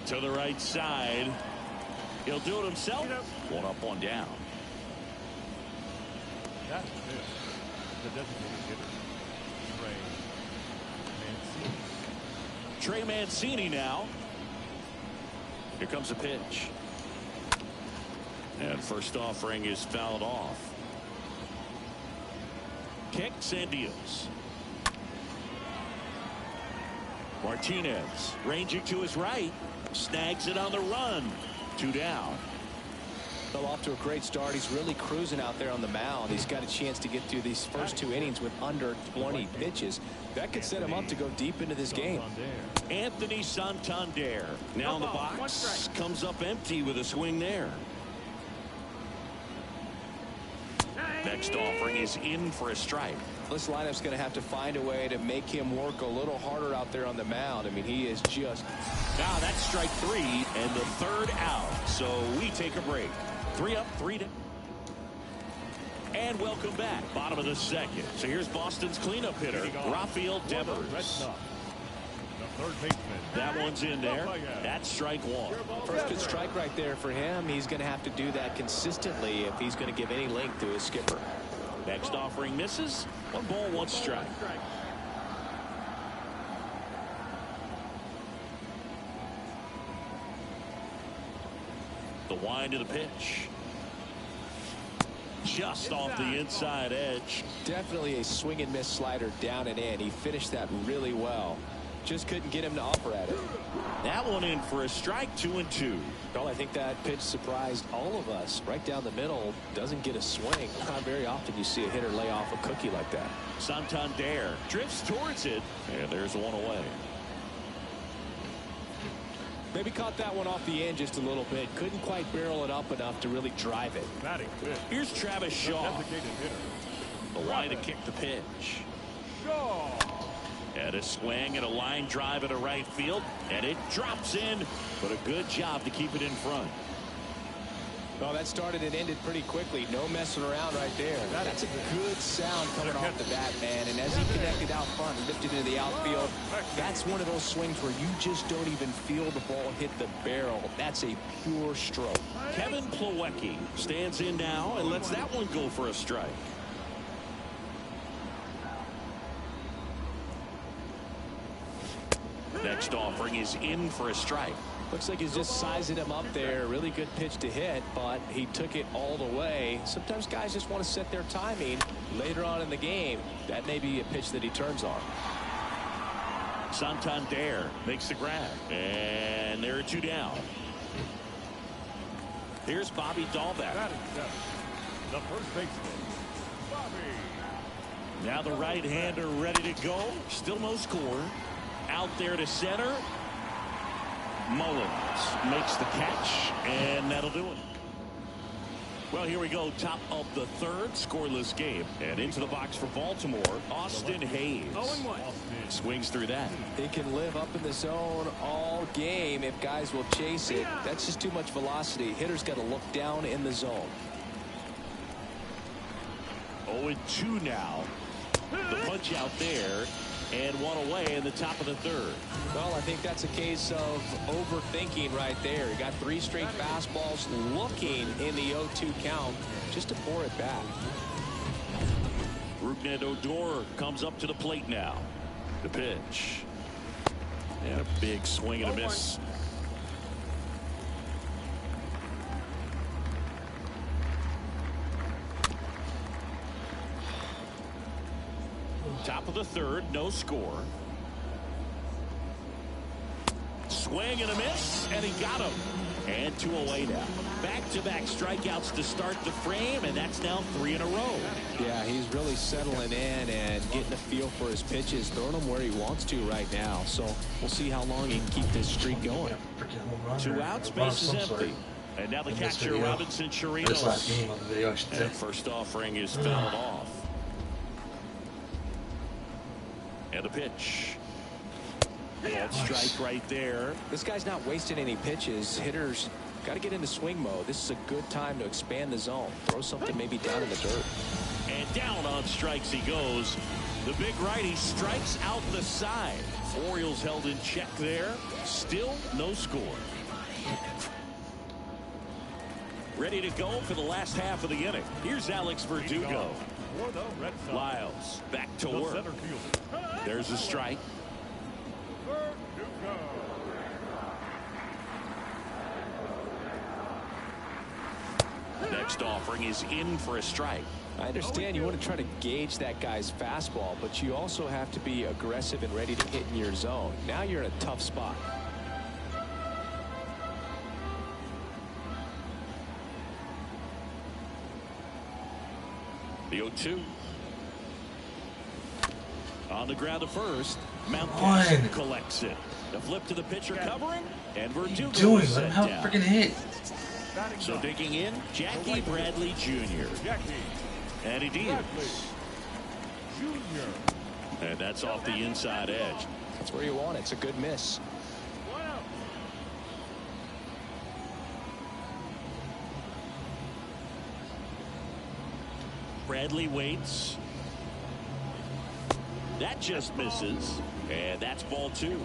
B: To the right side. He'll do it himself. One up, one down.
D: That's it. The designated hitter,
B: Trey Mancini now. Here comes a pitch. And first offering is fouled off. Kicks and deals. Martinez ranging to his right. Snags it on the run. 2 down.
C: Well, off to a great start. He's really cruising out there on the mound. He's got a chance to get through these first 2 innings with under 20 pitches. That could set him up to go deep into this game.
B: Anthony Santander now in the box. Comes up empty with a swing there. Next offering is in for a strike.
C: This lineup's going to have to find a way to make him work a little harder out there on the mound. I mean, he is just...
B: Now that's strike 3 and the 3rd out. So we take a break. 3 up, 3 down. And welcome back. Bottom of the 2nd. So here's Boston's cleanup hitter, Rafael Devers.
D: the third baseman.
B: That one's in there. That's strike 1.
C: First good strike right there for him. He's going to have to do that consistently if he's going to give any length to his skipper.
B: Next offering misses. 1 ball, 1 strike. The wind of the pitch. Just off the inside edge.
C: Definitely a swing and miss slider down and in. He finished that really well. Just couldn't get him to offer at it.
B: That one in for a strike. 2-2.
C: Well, I think that pitch surprised all of us. Right down the middle, doesn't get a swing. Not very often you see a hitter lay off a cookie like that.
B: Santander drifts towards it, and there's 1 away.
C: Maybe caught that one off the end just a little bit. Couldn't quite barrel it up enough to really drive it.
B: Here's Travis Shaw. The line to kick the pitch.
D: Shaw.
B: And a swing and a line drive into right field, and it drops in, but a good job to keep it in front.
C: Well, that started and ended pretty quickly. No messing around right there. That's a good sound coming off the bat, man. And as he connected out front, lifted into the outfield, that's one of those swings where you just don't even feel the ball hit the barrel. That's a pure stroke.
B: Kevin Plawecki stands in now and lets that one go for a strike. Next offering is in for a strike.
C: Looks like he's just sizing him up there. Really good pitch to hit, but he took it all the way. Sometimes guys just want to set their timing later on in the game. That may be a pitch that he turns on.
B: Santander makes the grab, and there are 2 down. Here's Bobby Dahlbeck.
D: The first baseman, Bobby.
B: Now the right-hander ready to go. Still no score. Out there to center. Mullins makes the catch, and that'll do it. Well, here we go. Top of the 3rd, scoreless game. And into the box for Baltimore, Austin Hayes. Swings through that.
C: He can live up in the zone all game if guys will chase it. That's just too much velocity. Hitter's got to look down in the zone.
B: 0-2 now. The punch out there. And 1 away in the top of the 3rd.
C: Well, I think that's a case of overthinking right there. He got 3 straight fastballs looking in the 0-2 count just to pour it back.
B: Rougned Odor comes up to the plate now. The pitch. And a big swing and a miss. Top of the 3rd, no score. Swing and a miss, and he got him. And 2 away now. Back-to-back strikeouts to start the frame, and that's now 3 in a row.
C: Yeah, he's really settling in and getting a feel for his pitches, throwing them where he wants to right now. So we'll see how long he can keep this streak going.
B: 2 outs, base is empty. And now the catcher, Robinson Chirinos. And first offering is fouled off. And the pitch. Ball strike right there.
C: This guy's not wasting any pitches. Hitters Got to get into swing mode. This is a good time to expand the zone. Throw something maybe down in the dirt.
B: And down on strikes he goes. The big righty strikes out the side. Orioles held in check there. Still no score. Ready to go for the last half of the inning. Here's Alex Verdugo. Lyles back to work. There's a strike. Next offering is in for a strike.
C: I understand you want to try to gauge that guy's fastball, but you also have to be aggressive and ready to hit in your zone. Now you're in a tough spot.
B: The 0-2. On the ground to first. Mount collects it. The flip to the pitcher covering. And Verdugo
A: doing?
B: is
A: Let him have a freaking hit.
B: So digging in, Jackie Bradley Jr. And he deals. And that's off the inside edge.
C: That's where you want it. It's a good miss.
B: Bradley waits. That just misses. And that's ball 2.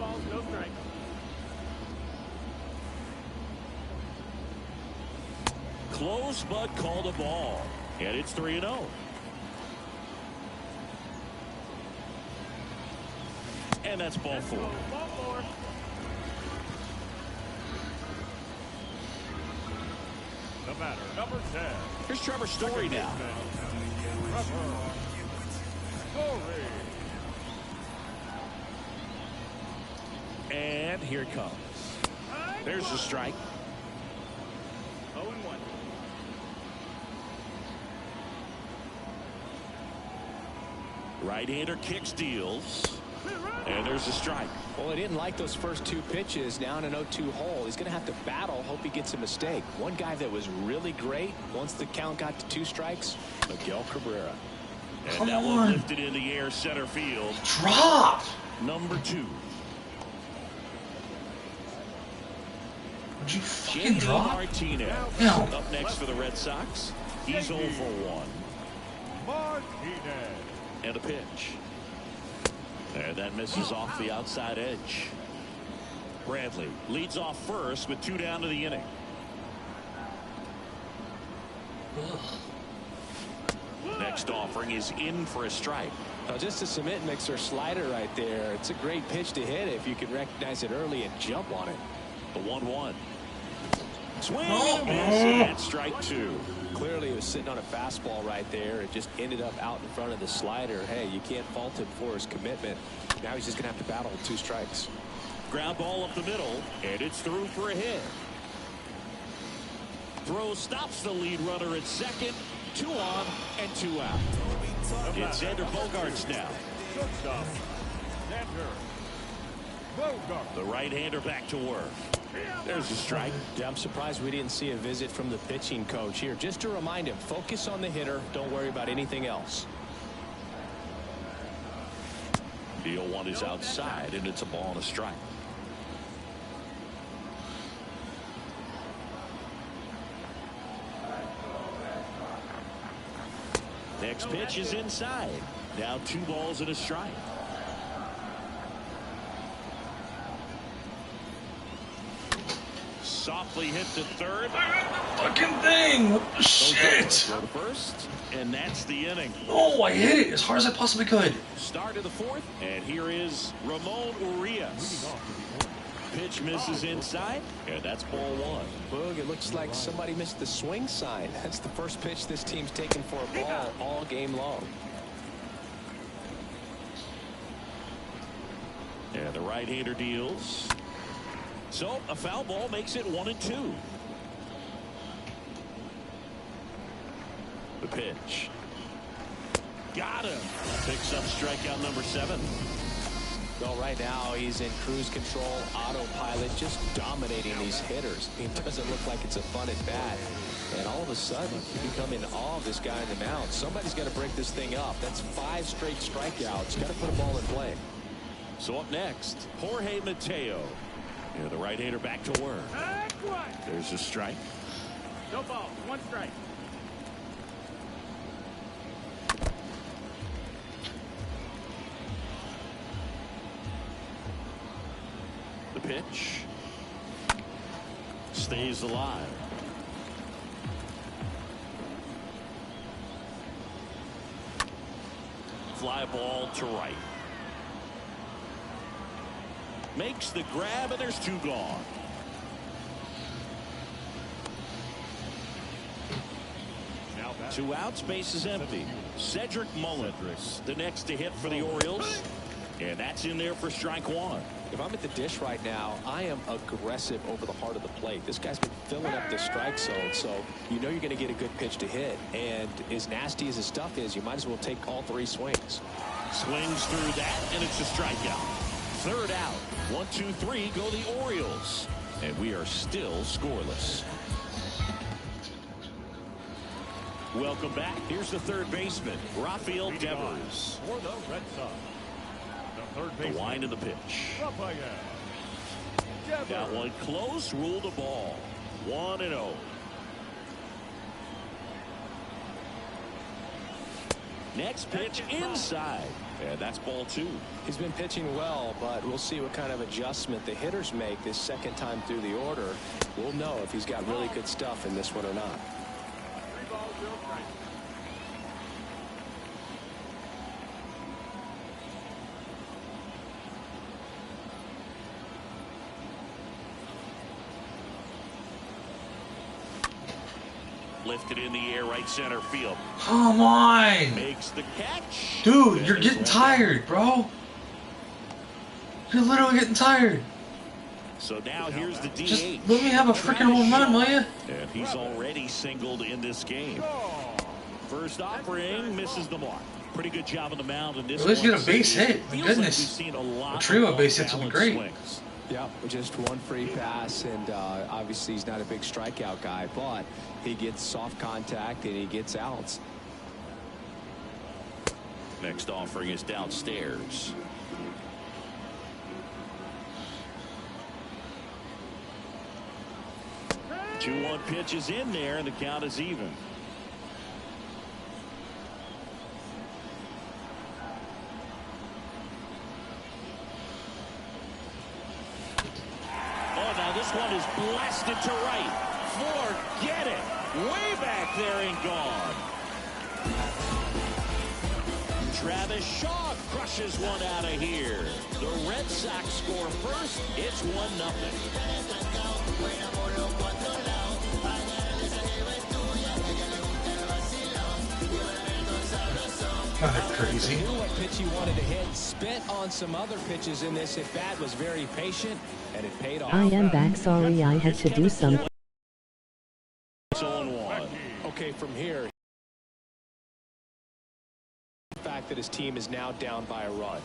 B: Close, but called a ball. And it's 3-0. And that's ball 4.
D: The batter, number 10.
B: Here's Trevor Story now. And here it comes. There's the strike. 0-1. Right-hander kicks, deals. And there's a strike.
C: Well, he didn't like those first 2 pitches. Now in an 0-2 hole, he's going to have to battle. Hope he gets a mistake. One guy that was really great once the count got to 2 strikes, Miguel Cabrera.
B: And that one lifted in the air, center field.
A: Drop.
B: Number 2.
A: Would you fucking drop?
B: Martinez.
A: No.
B: Up next for the Red Sox. He's 0 for 1.
D: Martinez.
B: And a pitch. And that misses off the outside edge. Bradley leads off first with 2 down to the inning. Next offering is in for a strike.
C: Now just a cement mixer slider right there. It's a great pitch to hit if you can recognize it early and jump on it.
B: The 1-1. Swing and a miss, and strike 2.
C: Clearly, he was sitting on a fastball right there. It just ended up out in front of the slider. Hey, you can't fault him for his commitment. Now he's just going to have to battle with 2 strikes.
B: Ground ball up the middle, and it's through for a hit. Throw stops the lead runner at second. 2 on and 2 out. It's Xander Bogaerts now.
D: Shortstop, Xander Bogaerts.
B: The right-hander back to work. There's a strike.
C: Yeah, I'm surprised we didn't see a visit from the pitching coach here. Just to remind him, focus on the hitter. Don't worry about anything else.
B: The 0-1 is outside, and it's a ball and a strike. Next pitch is inside. Now 2 balls and a strike. Softly hit to third.
A: Fucking thing. What the shit?
B: Go to first, and that's the inning.
A: Oh, I hit it as hard as I possibly could.
B: Start of the 4th, and here is Ramon Urias. Pitch misses inside, and that's ball 1.
C: Boog, it looks like somebody missed the swing sign. That's the first pitch this team's taken for a ball all game long.
B: And the right-hander deals. So a foul ball makes it 1-2. The pitch. Got him. Picks up strikeout number 7.
C: Well, right now he's in cruise control, autopilot, just dominating these hitters. It doesn't look like it's a fun at bat. And all of a sudden, you become in awe of this guy in the mound. Somebody's got to break this thing up. That's 5 straight strikeouts. Got to put a ball in play.
B: So up next, Jorge Mateo. Yeah, the right-hander back to work. There's a strike.
D: No ball, 1 strike.
B: The pitch stays alive. Fly ball to right. Makes the grab, and there's 2 gone.
D: Now back.
B: 2 outs, base is empty. Cedric Mullins, the next to hit for the Orioles. And that's in there for strike 1.
C: If I'm at the dish right now, I am aggressive over the heart of the plate. This guy's been filling up the strike zone, so you know you're going to get a good pitch to hit. And as nasty as his stuff is, you might as well take all 3 swings.
B: Swings through that, and it's a strikeout. 3rd out. 1, 2, 3 go the Orioles. And we are still scoreless. Welcome back. Here's the 3rd baseman, Rafael Devers.
D: For the Red Sox. The 3rd
B: The
D: baseman.
B: wind of the pitch.
D: Rafael
B: That
D: Devers.
B: one close, ruled a ball. 1-0. Next pitch inside. And that's ball 2.
C: He's been pitching well, but we'll see what kind of adjustment the hitters make this 2nd time through the order. We'll know if he's got really good stuff in this one or not.
D: 3 balls, 0 strikes.
B: Lifted in the air, right center field.
A: Come on!
B: Makes the catch.
A: Dude,
B: And
A: you're
B: it's
A: getting
B: left.
A: tired, bro. You're literally getting tired.
B: So now here's the DH.
A: Just let me have a freaking home run, will you?
B: And he's already singled in this game. First offering misses the mark. Pretty good job on the mound in this
A: At least
B: one.
A: get a base hit. My
B: Feels like
A: goodness.
B: we've seen a lot
A: A trio of
B: of
A: base hits would be
B: off-balance
A: great.
B: swings.
C: Yeah, just 1 free pass, and obviously he's not a big strikeout guy, but he gets soft contact and he gets outs.
B: Next offering is downstairs. Two 2-1 pitch is in there, and the count is even. Oh, now this one is blasted to right. Forget it. Way back there and gone. Travis Shaw crushes one out of here. The Red Sox score first. It's 1-0.
A: Kind of crazy.
C: Knew what pitch he wanted to hit. Spent on some other pitches in this at bat. Was very patient, and it paid off.
G: I am back. Sorry, I had to do something.
B: 0-1.
C: Okay, from here, the fact that his team is now down by a run.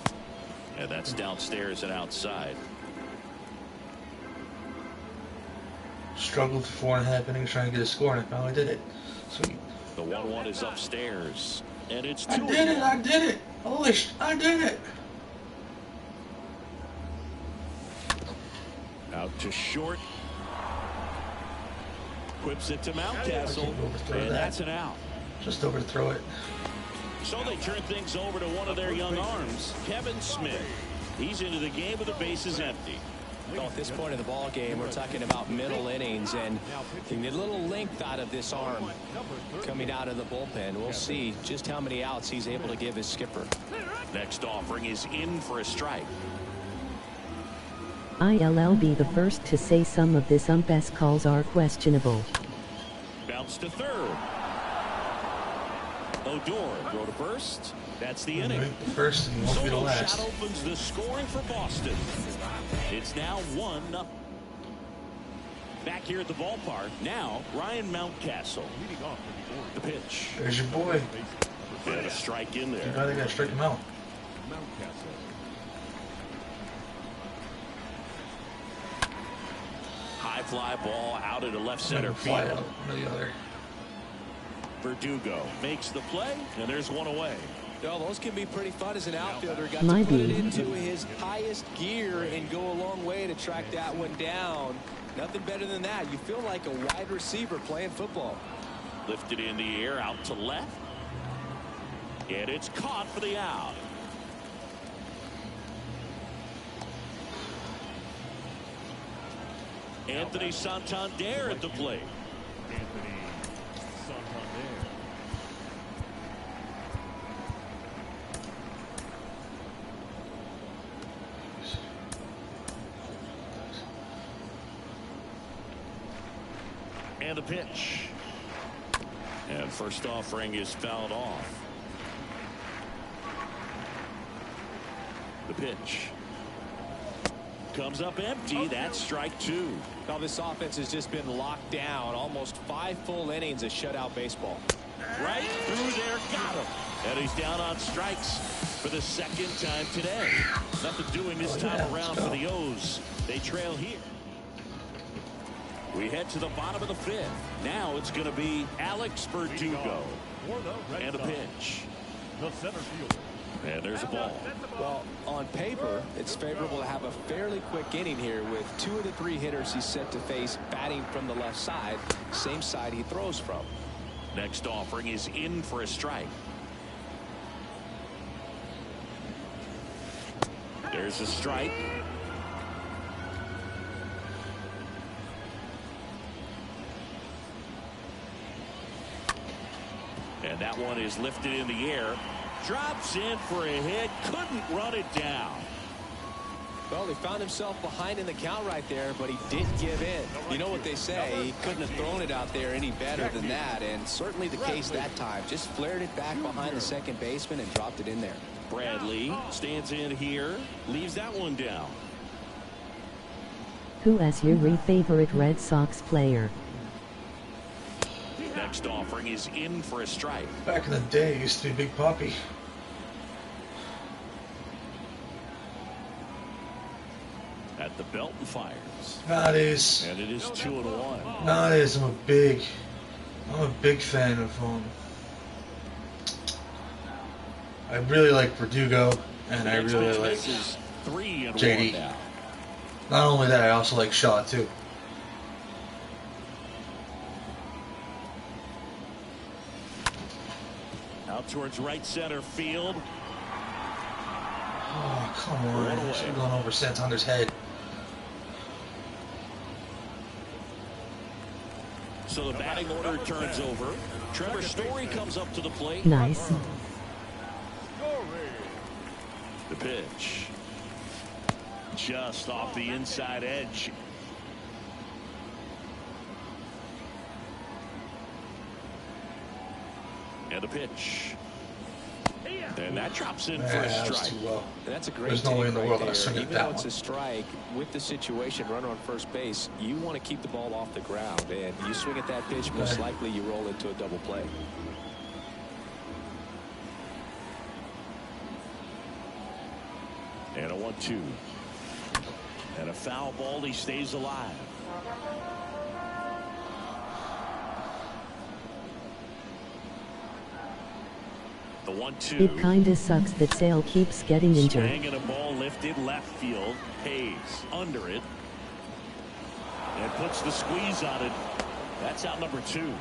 B: And that's downstairs and outside.
A: Struggled for 4.5 innings trying to get a score, and I finally did it. Sweet.
B: The 1-1 is upstairs. And it's 2-1.
A: I did it! I did it! Holy I did it!
B: Out to short. Whips it to Mountcastle.
A: Overthrow
B: And
A: that.
B: that's an out.
A: Just overthrow it.
B: So they turn things over to one of their young arms, Kevin Smith. He's into the game with the bases empty.
C: Well, at this point of the ball game, we're talking about middle innings, and you need a little length out of this arm coming out of the bullpen. We'll see just how many outs he's able to give his skipper.
B: Next offering is in for a strike.
G: I'll be the first to say some of this ump's calls are questionable.
B: Bounce to third. Odor go to first. That's the inning.
A: Right, the first and won't be the
B: Solo
A: last.
B: shot opens the scoring for Boston. It's now 1-0. Back here at the ballpark, now Ryan Mountcastle. The pitch.
A: There's your boy.
B: And a strike in
A: You
B: there.
A: know they gotta strike him out.
B: High fly ball out into left
A: Let
B: center
A: him fly
B: field.
A: out. Or the other.
B: Verdugo makes the play, and there's one away.
C: No, those can be pretty fun as an outfielder. Got
G: My
C: to put it
G: bee.
C: into his highest gear and go a long way to track that one down. Nothing better than that. You feel like a wide receiver playing football.
B: Lifted in the air out to left. And it's caught for the out. Anthony Santander at the plate.
D: Anthony Santander.
B: And a pitch. And first offering is fouled off. The pitch comes up empty. That's strike two.
C: Now this offense has just been locked down. Almost 5 full innings of shutout baseball.
B: Right through there, got him. And he's down on strikes for the second time today. Nothing doing this time around for the O's. They trail here. We head to the bottom of the 5th. Now it's going to be Alex Verdugo.
D: For the Red
B: And a
D: Sox,
B: pitch.
D: the center fielder.
B: And there's a ball.
C: Well, on paper, it's favorable to have a fairly quick inning here with 2 of the 3 hitters he's set to face batting from the left side, same side he throws from.
B: Next offering is in for a strike. There's a strike. And that one is lifted in the air. Drops in for a hit. Couldn't run it down.
C: Well, he found himself behind in the count right there, but he didn't give in. You know what they say, he couldn't have thrown it out there any better than that, and certainly the case that time. Just flared it back behind the second baseman and dropped it in there.
B: Bradley stands in here. Leaves that one down.
G: Who is your favorite Red Sox player?
B: Next offering is in for a strike.
A: Back in the day, it used to be Big Papi.
B: At the belt and fires.
A: Nowadays,
B: And it is 2-1.
A: nowadays I'm a big fan of I really like Verdugo, and I really like
B: This is 3-1
A: JD.
B: now.
A: Not only that, I also like Shaw too.
B: Out towards right center field.
A: Oh, come
B: Right
A: on.
B: away.
A: I should have gone over Santander's head.
B: So the batting order turns over. Trevor Story comes up to the plate.
G: Nice.
B: The pitch. Just off the inside edge. And the pitch. And that drops in for a
A: That was
B: strike.
A: too low.
C: That's a great
A: There's no way in the
C: take
A: world
C: right
A: that I
C: there.
A: swing at
C: Even
A: that
C: though it's
A: one.
C: a strike, with the situation, runner on first base, you want to keep the ball off the ground. And you swing at that pitch, most likely you roll into a double play.
B: And a 1-2. And a foul ball. He stays alive. The 1-2.
G: It kinda sucks that Sale keeps getting injured.
B: Swing and a ball lifted left field. Hayes under it. And puts the squeeze on it. That's out number 2.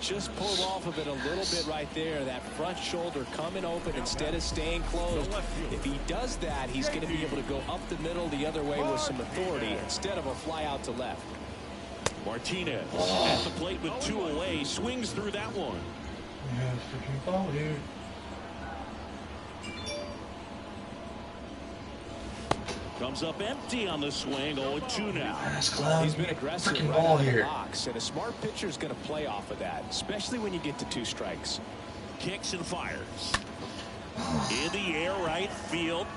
C: Just pulled off of it a little bit right there. That front shoulder coming open instead of staying closed. If he does that, he's going to be able to go up the middle the other way with some authority instead of a fly out to left.
B: Martinez at the plate with 2 away. Swings through that one.
A: Yeah, freaking ball, dude.
B: Comes up empty on the swing. 0-2 now.
A: Ass clown.
C: He's been aggressive
A: Freaking
C: right
A: ball
C: out of the
A: here.
C: box, and a smart pitcher is going to play off of that, especially when you get to 2 strikes.
B: Kicks and fires. In the air right field.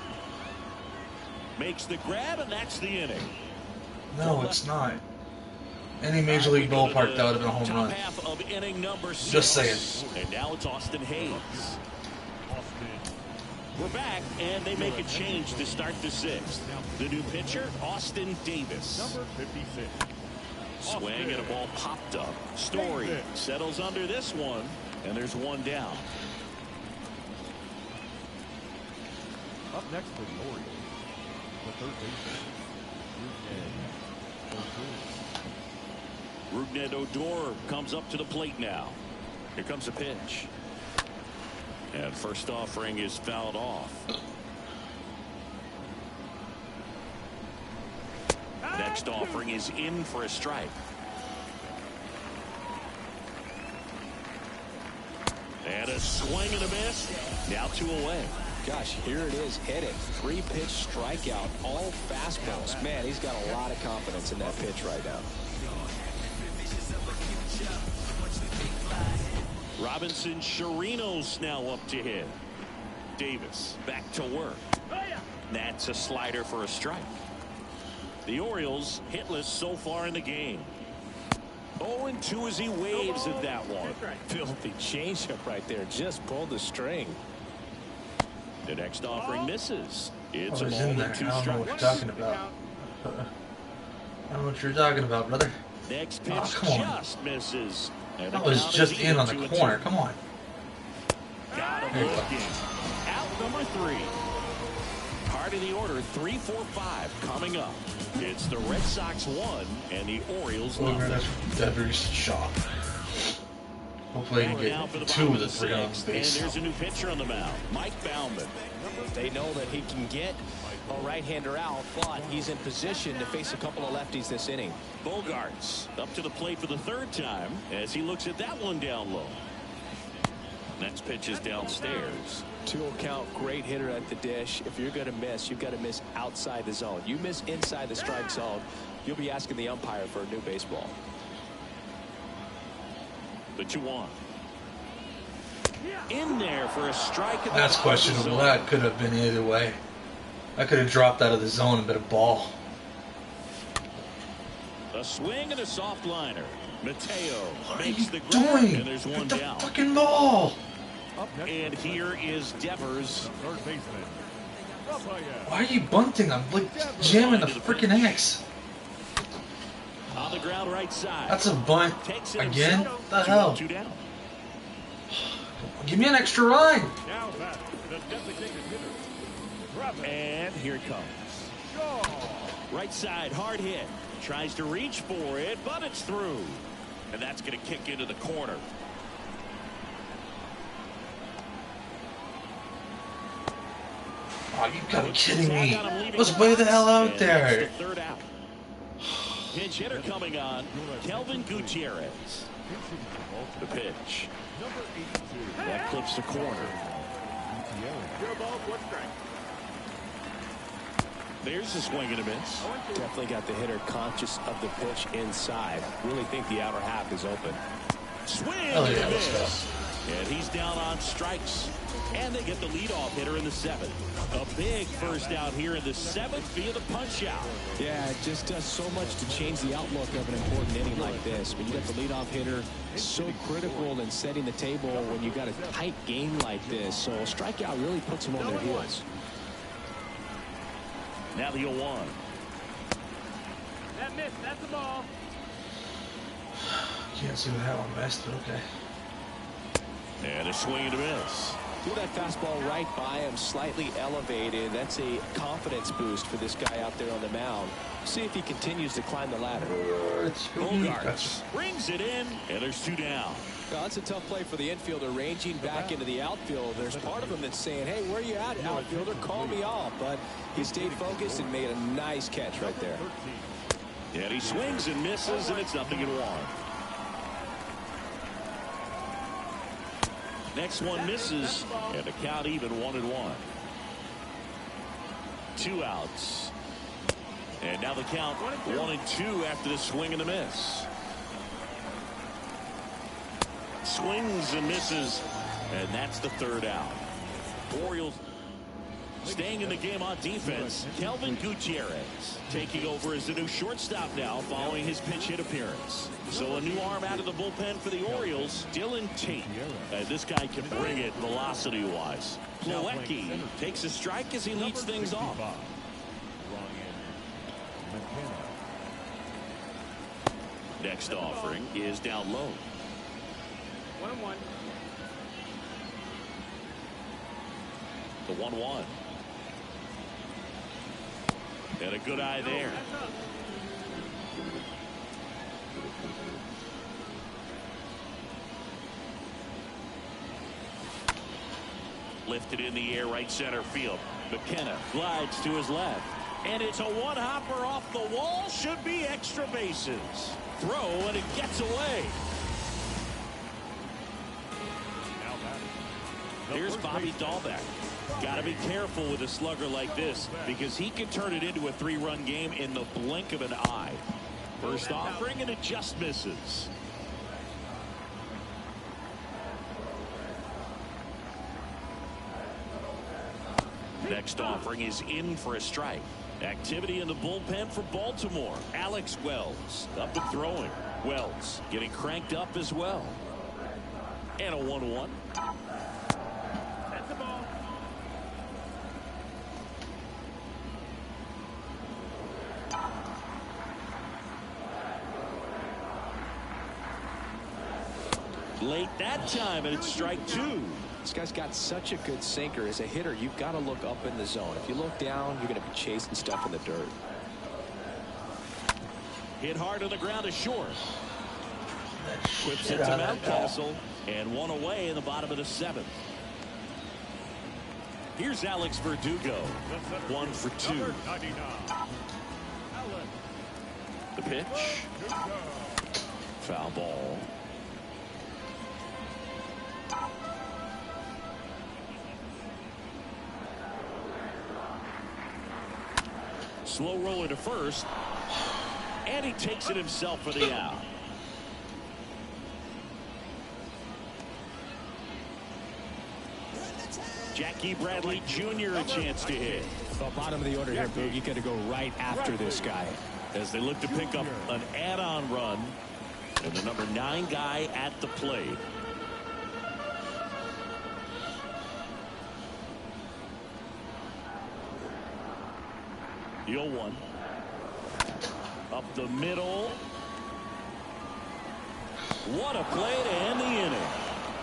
B: Makes the grab, and that's the inning.
A: No, it's not. Any Major League ballpark, that would have been a home
B: Top
A: run.
B: half of inning number 6.
A: Just saying.
B: And now it's Austin Hayes.
D: Austin.
B: We're back, and they make a change to start the 6th. The new pitcher, Austin Davis.
D: Number 56.
B: Swing and a ball popped up. Story settles under this one, and there's 1 down.
D: Up next for the Orioles, the third baseman,
B: Rougned Odor comes up to the plate now. Here comes a pitch. And first offering is fouled off. Next offering is in for a strike. And a swing and a miss. Now 2 away.
C: Gosh, here it is, hit it. 3-pitch strikeout, all fastballs. Man, he's got a lot of confidence in that pitch right now.
B: Robinson Chirinos now up to hit. Davis back to work. That's a slider for a strike. The Orioles hitless so far in the game. 0-2 as he waves at that one.
C: Filthy changeup right there. Just pulled the string.
B: The next offering misses. It's
A: I
B: a
A: was
B: ball
A: in there.
B: and
A: I
B: 2
A: don't know what you're
B: strikes.
A: talking about. I don't know what you're talking about, brother.
B: Next pitch
A: come on.
B: just misses. And
A: That
B: the
A: was
B: count
A: just
B: is
A: in on the
B: 2-2.
A: corner. Come on.
B: Got him
A: There you go.
B: looking. Out number 3. Part of the order, 3, 4, 5 coming up. It's the Red Sox 1 and the Orioles
A: Look,
B: nothing.
A: that's Devers shot. Hopefully you
B: Now for the
A: get 2
B: bottom
A: of the
B: of
A: 3 on
B: sixth,
A: base.
B: and there's a new pitcher on the mound, Mike Baumann.
C: They know that he can get a right-hander out, but he's in position to face a couple of lefties this inning.
B: Bogarts up to the plate for the 3rd time as he looks at that one down low. Next pitch is downstairs.
C: 2 count, great hitter at the dish. If you're going to miss, you've got to miss outside the zone. You miss inside the strike zone, you'll be asking the umpire for a new baseball.
B: The 2-1. In there for a strike.
A: That's questionable. That could have been either way. I could have dropped out of the zone and been a ball.
B: A swing and a soft liner. Mateo
A: What are
B: makes
A: you
B: the grab,
A: doing?
B: and there's one
A: Get the
B: down.
A: fucking ball!
D: up next
B: And
D: for the
B: here is Devers.
D: third baseman, Rafael.
A: Why are you bunting? I'm like jamming the freaking X.
B: On the ground right side.
A: That's a bunt.
B: Takes it
A: Again?
B: himself.
A: What the hell?
B: 2 down.
A: Give me an extra ride.
D: Now back, the designated hitter, Rafael.
B: And here it comes.
D: Shaw.
B: Right side, hard hit. Tries to reach for it, but it's through. And that's going to kick into the corner.
A: Oh, you gotta be kidding me. Let's way the hell out
B: And
A: there.
B: that's the 3rd out. Pinch hitter coming on, Kelvin Gutierrez. The pitch.
D: Number 82.
B: That clips the corner. There's a swing and a miss.
C: Definitely got the hitter conscious of the pitch inside. Really think the outer half is open.
B: Swing
A: Oh,
B: and
A: yeah,
B: a
A: let's
B: miss. And he's down on strikes. And they get the leadoff hitter in the 7th. A big first out here in the 7th via the punch out.
C: Yeah, it just does so much to change the outlook of an important inning like this. When you got the leadoff hitter, so critical in setting the table when you got a tight game like this. So a strikeout really puts them on their heels.
B: Now the 0-1.
D: That miss, that's the ball.
A: Can't see what happened. I missed, but okay.
B: And a swing and a miss.
C: Threw that fastball right by him, slightly elevated. That's a confidence boost for this guy out there on the mound. See if he continues to climb the ladder.
B: Bogarts brings it in, and there's 2 down.
C: Well, that's a tough play for the infielder, ranging back into the outfield. There's part of him that's saying, hey, where you at, outfielder? Call me off. But he stayed focused and made a nice catch right there.
B: And he swings and misses, and it's 0-1. Next one misses, and the count even 1-1. 2 outs. And now the count 1-2 after the swing and the miss. Swings and misses, and that's the 3rd out. Orioles staying in the game on defense. Kelvin Gutierrez taking over as the new shortstop now following his pinch hit appearance. So a new arm out of the bullpen for the Orioles, Dylan Tate. This guy can bring it velocity-wise. Plawecki takes a strike as he leads things off. Next offering is down low.
D: 1-1.
B: The 1-1. And a good eye there. Lifted in the air, right center field. McKenna glides to his left. And it's a one-hopper off the wall. Should be extra bases. Throw, and it gets away. Here's Bobby Dahlbeck. Got to be careful with a slugger like this because he can turn it into a 3-run game in the blink of an eye. First offering, and it just misses. Next offering is in for a strike. Activity in the bullpen for Baltimore. Alex Wells up and throwing. Wells getting cranked up as well. And a 1-1.
D: That's the ball.
B: Late that time, and it's strike 2.
C: This guy's got such a good sinker. As a hitter, you've got to look up in the zone. If you look down, you're going to be chasing stuff in the dirt.
B: Hit hard on the ground to short. Whips it to Mountcastle, and one away in the bottom of the 7th. Here's Alex Verdugo. 1 for 2. The pitch. Foul ball. Slow roller to first, and he takes it himself for the out. Jackie Bradley Jr. a chance to hit.
C: Well, bottom of the order here, Boog. You got to go right after this guy.
B: As they look to pick up an add-on run, and the number 9 guy at the plate. The 0-1. Up the middle. What a play to end the inning.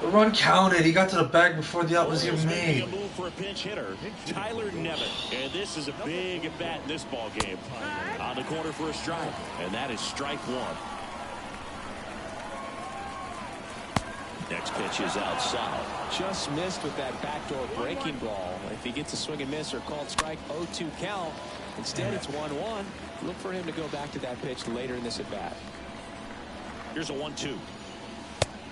A: The run counted. He got to the bag before the out was even made.
B: A move for a pinch hitter, Tyler Nevin. And this is a big at bat in this ball game. On the corner for a strike. And that is strike 1. Next pitch is outside.
C: Just missed with that backdoor breaking ball. If he gets a swing and miss or called strike, 0-2 count. Instead, it's 1-1. Look for him to go back to that pitch later in this at bat.
B: Here's a 1-2.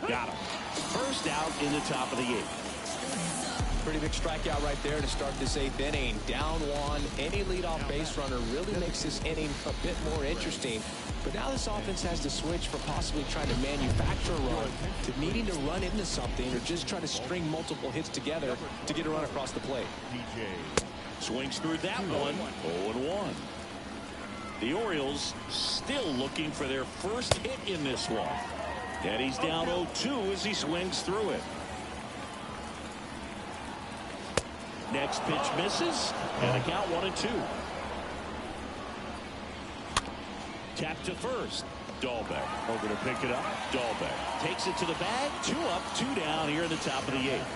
B: Got him. First out in the top of the 8th.
C: Pretty big strikeout right there to start this 8th inning. Down 1. Any leadoff base runner really makes this inning a bit more interesting. But now this offense has to switch from possibly trying to manufacture a run to needing to run into something or just try to string multiple hits together to get a run across the plate.
B: Swings through that one. 0-1. The Orioles still looking for their first hit in this one. And he's down 0-2 as he swings through it. Next pitch misses, and a count 1-2. Tap to first. Dahlbeck over to pick it up. Dahlbeck takes it to the bag. 2 up, 2 down here in the top of the 8th.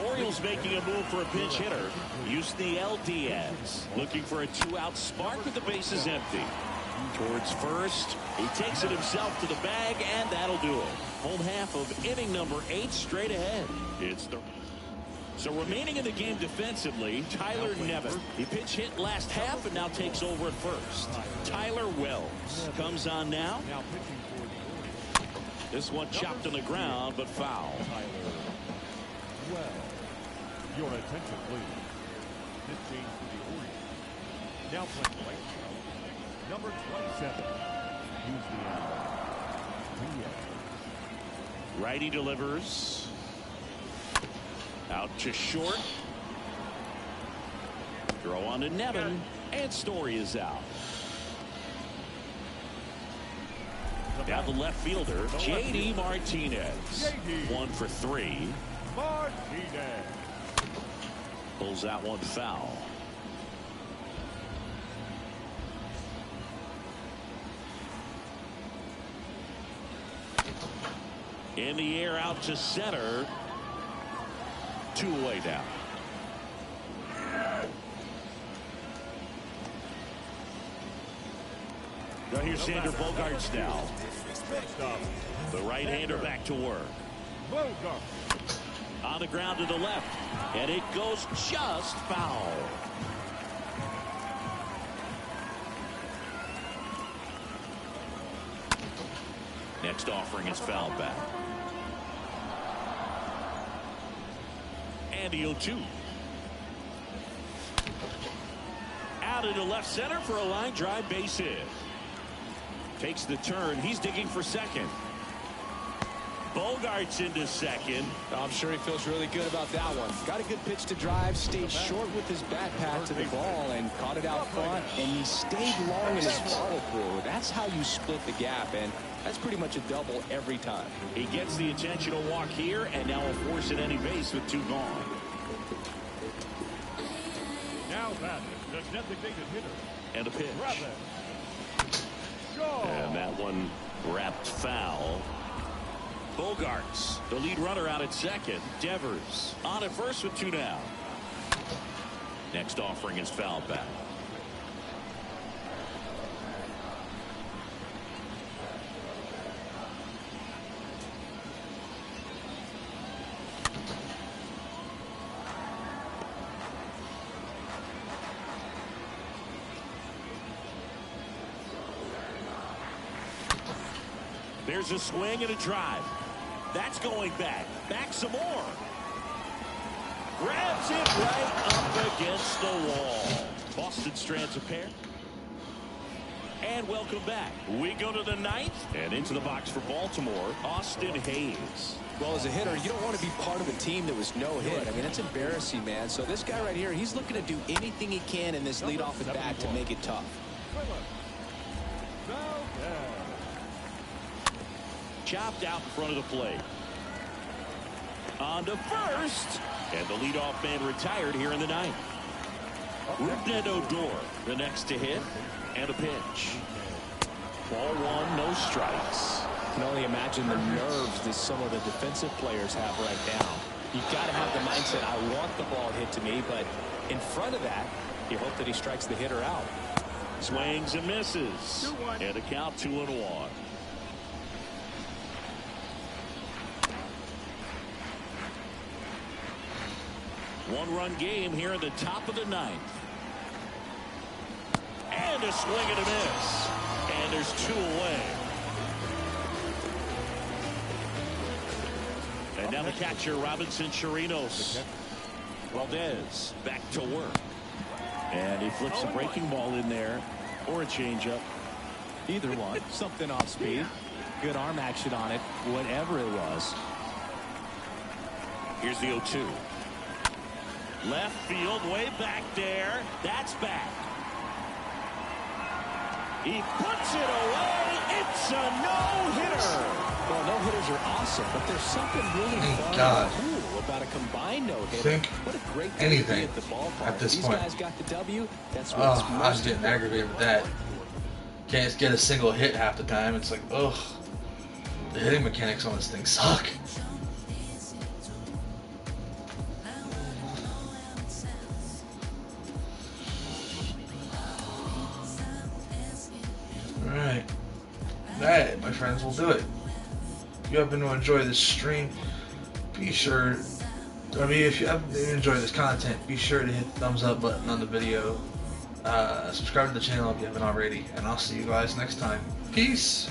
B: Orioles making a move for a pinch hitter. Yusniel Diaz looking for a 2-out spark with the bases empty. Towards first. He takes it himself to the bag, and that'll do it. Home half of inning number 8 straight ahead. It's the... So remaining in the game defensively, Tyler Nevin. He pitch hit last half and now takes over at first. Tyler Wells comes on now. This one chopped on the ground, but foul.
D: Well, your attention, please. This change for the Orioles. Now playing right field. Number 27. Use the out.
B: Righty delivers. Out to short. Throw on to Nevin, and Story is out. Now the left fielder, J.D. Martinez. 1 for 3.
D: Martinez.
B: Pulls that one foul. In the air out to center. 2 away now. Now here's Sander Bogaerts now. The right-hander back to work. On the ground to the left. And it goes just foul. Next offering is fouled back. And the 0-2. Out into left center for a line drive base hit. Takes the turn. He's digging for second. Bogaerts into second.
C: I'm sure he feels really good about that one. Got a good pitch to drive, stayed short with his bat pat to the ball and caught it out front, and he stayed long in his follow through. That's how you split the gap, and that's pretty much a double every time.
B: He gets the intentional walk here, and now a force at any base with 2 gone.
D: Now batting, the designated hitter.
B: And a pitch. And that one wrapped foul. Bogaerts, the lead runner, out at second. Devers on at first with 2 down. Next offering is fouled back. There's a swing and a drive. That's going back. Back some more. Grabs it right up against the wall. Boston strands a pair. And welcome back. We go to the 9th and into the box for Baltimore, Austin Hayes.
C: Well, as a hitter, you don't want to be part of a team that was no hit. I mean, that's embarrassing, man. So this guy right here, he's looking to do anything he can in this leadoff at bat to make it tough.
B: Chopped out in front of the plate. On to first. And the leadoff man retired here in the 9th. Rougned Odor, the next to hit. And a pitch. Ball 1, no strikes.
C: I can only imagine the nerves that some of the defensive players have right now. You've got to have the mindset, I want the ball hit to me, but in front of that, you hope that he strikes the hitter out.
B: Swings and misses. And a count 2-1. 1-run game here in the top of the 9th. And a swing and a miss. And there's 2 away. And now the catcher, Robinson Chirinos. Valdez back to work. And he flips a breaking ball in there, or a changeup.
C: Either one. Something off speed. Good arm action on it. Whatever it was.
B: Here's the 0-2. Left field, way back there. That's back. He puts it away. It's a no-hitter.
C: Well, no-hitters are awesome, but there's something really fun and cool about a combined no-hitter.
A: Think
C: what a great
A: anything
C: at the ballpark.
A: at this
C: These
A: point.
C: guys got the W. That's what's
A: I was getting aggravated with that. Can't get a single hit half the time. It's like, ugh. The hitting mechanics on this thing suck. Alright. That, my friends, will do it. If you happen to enjoy this stream, be sure, if you happen to enjoy this content, be sure to hit the thumbs up button on the video. Subscribe to the channel if you haven't already, and I'll see you guys next time. Peace!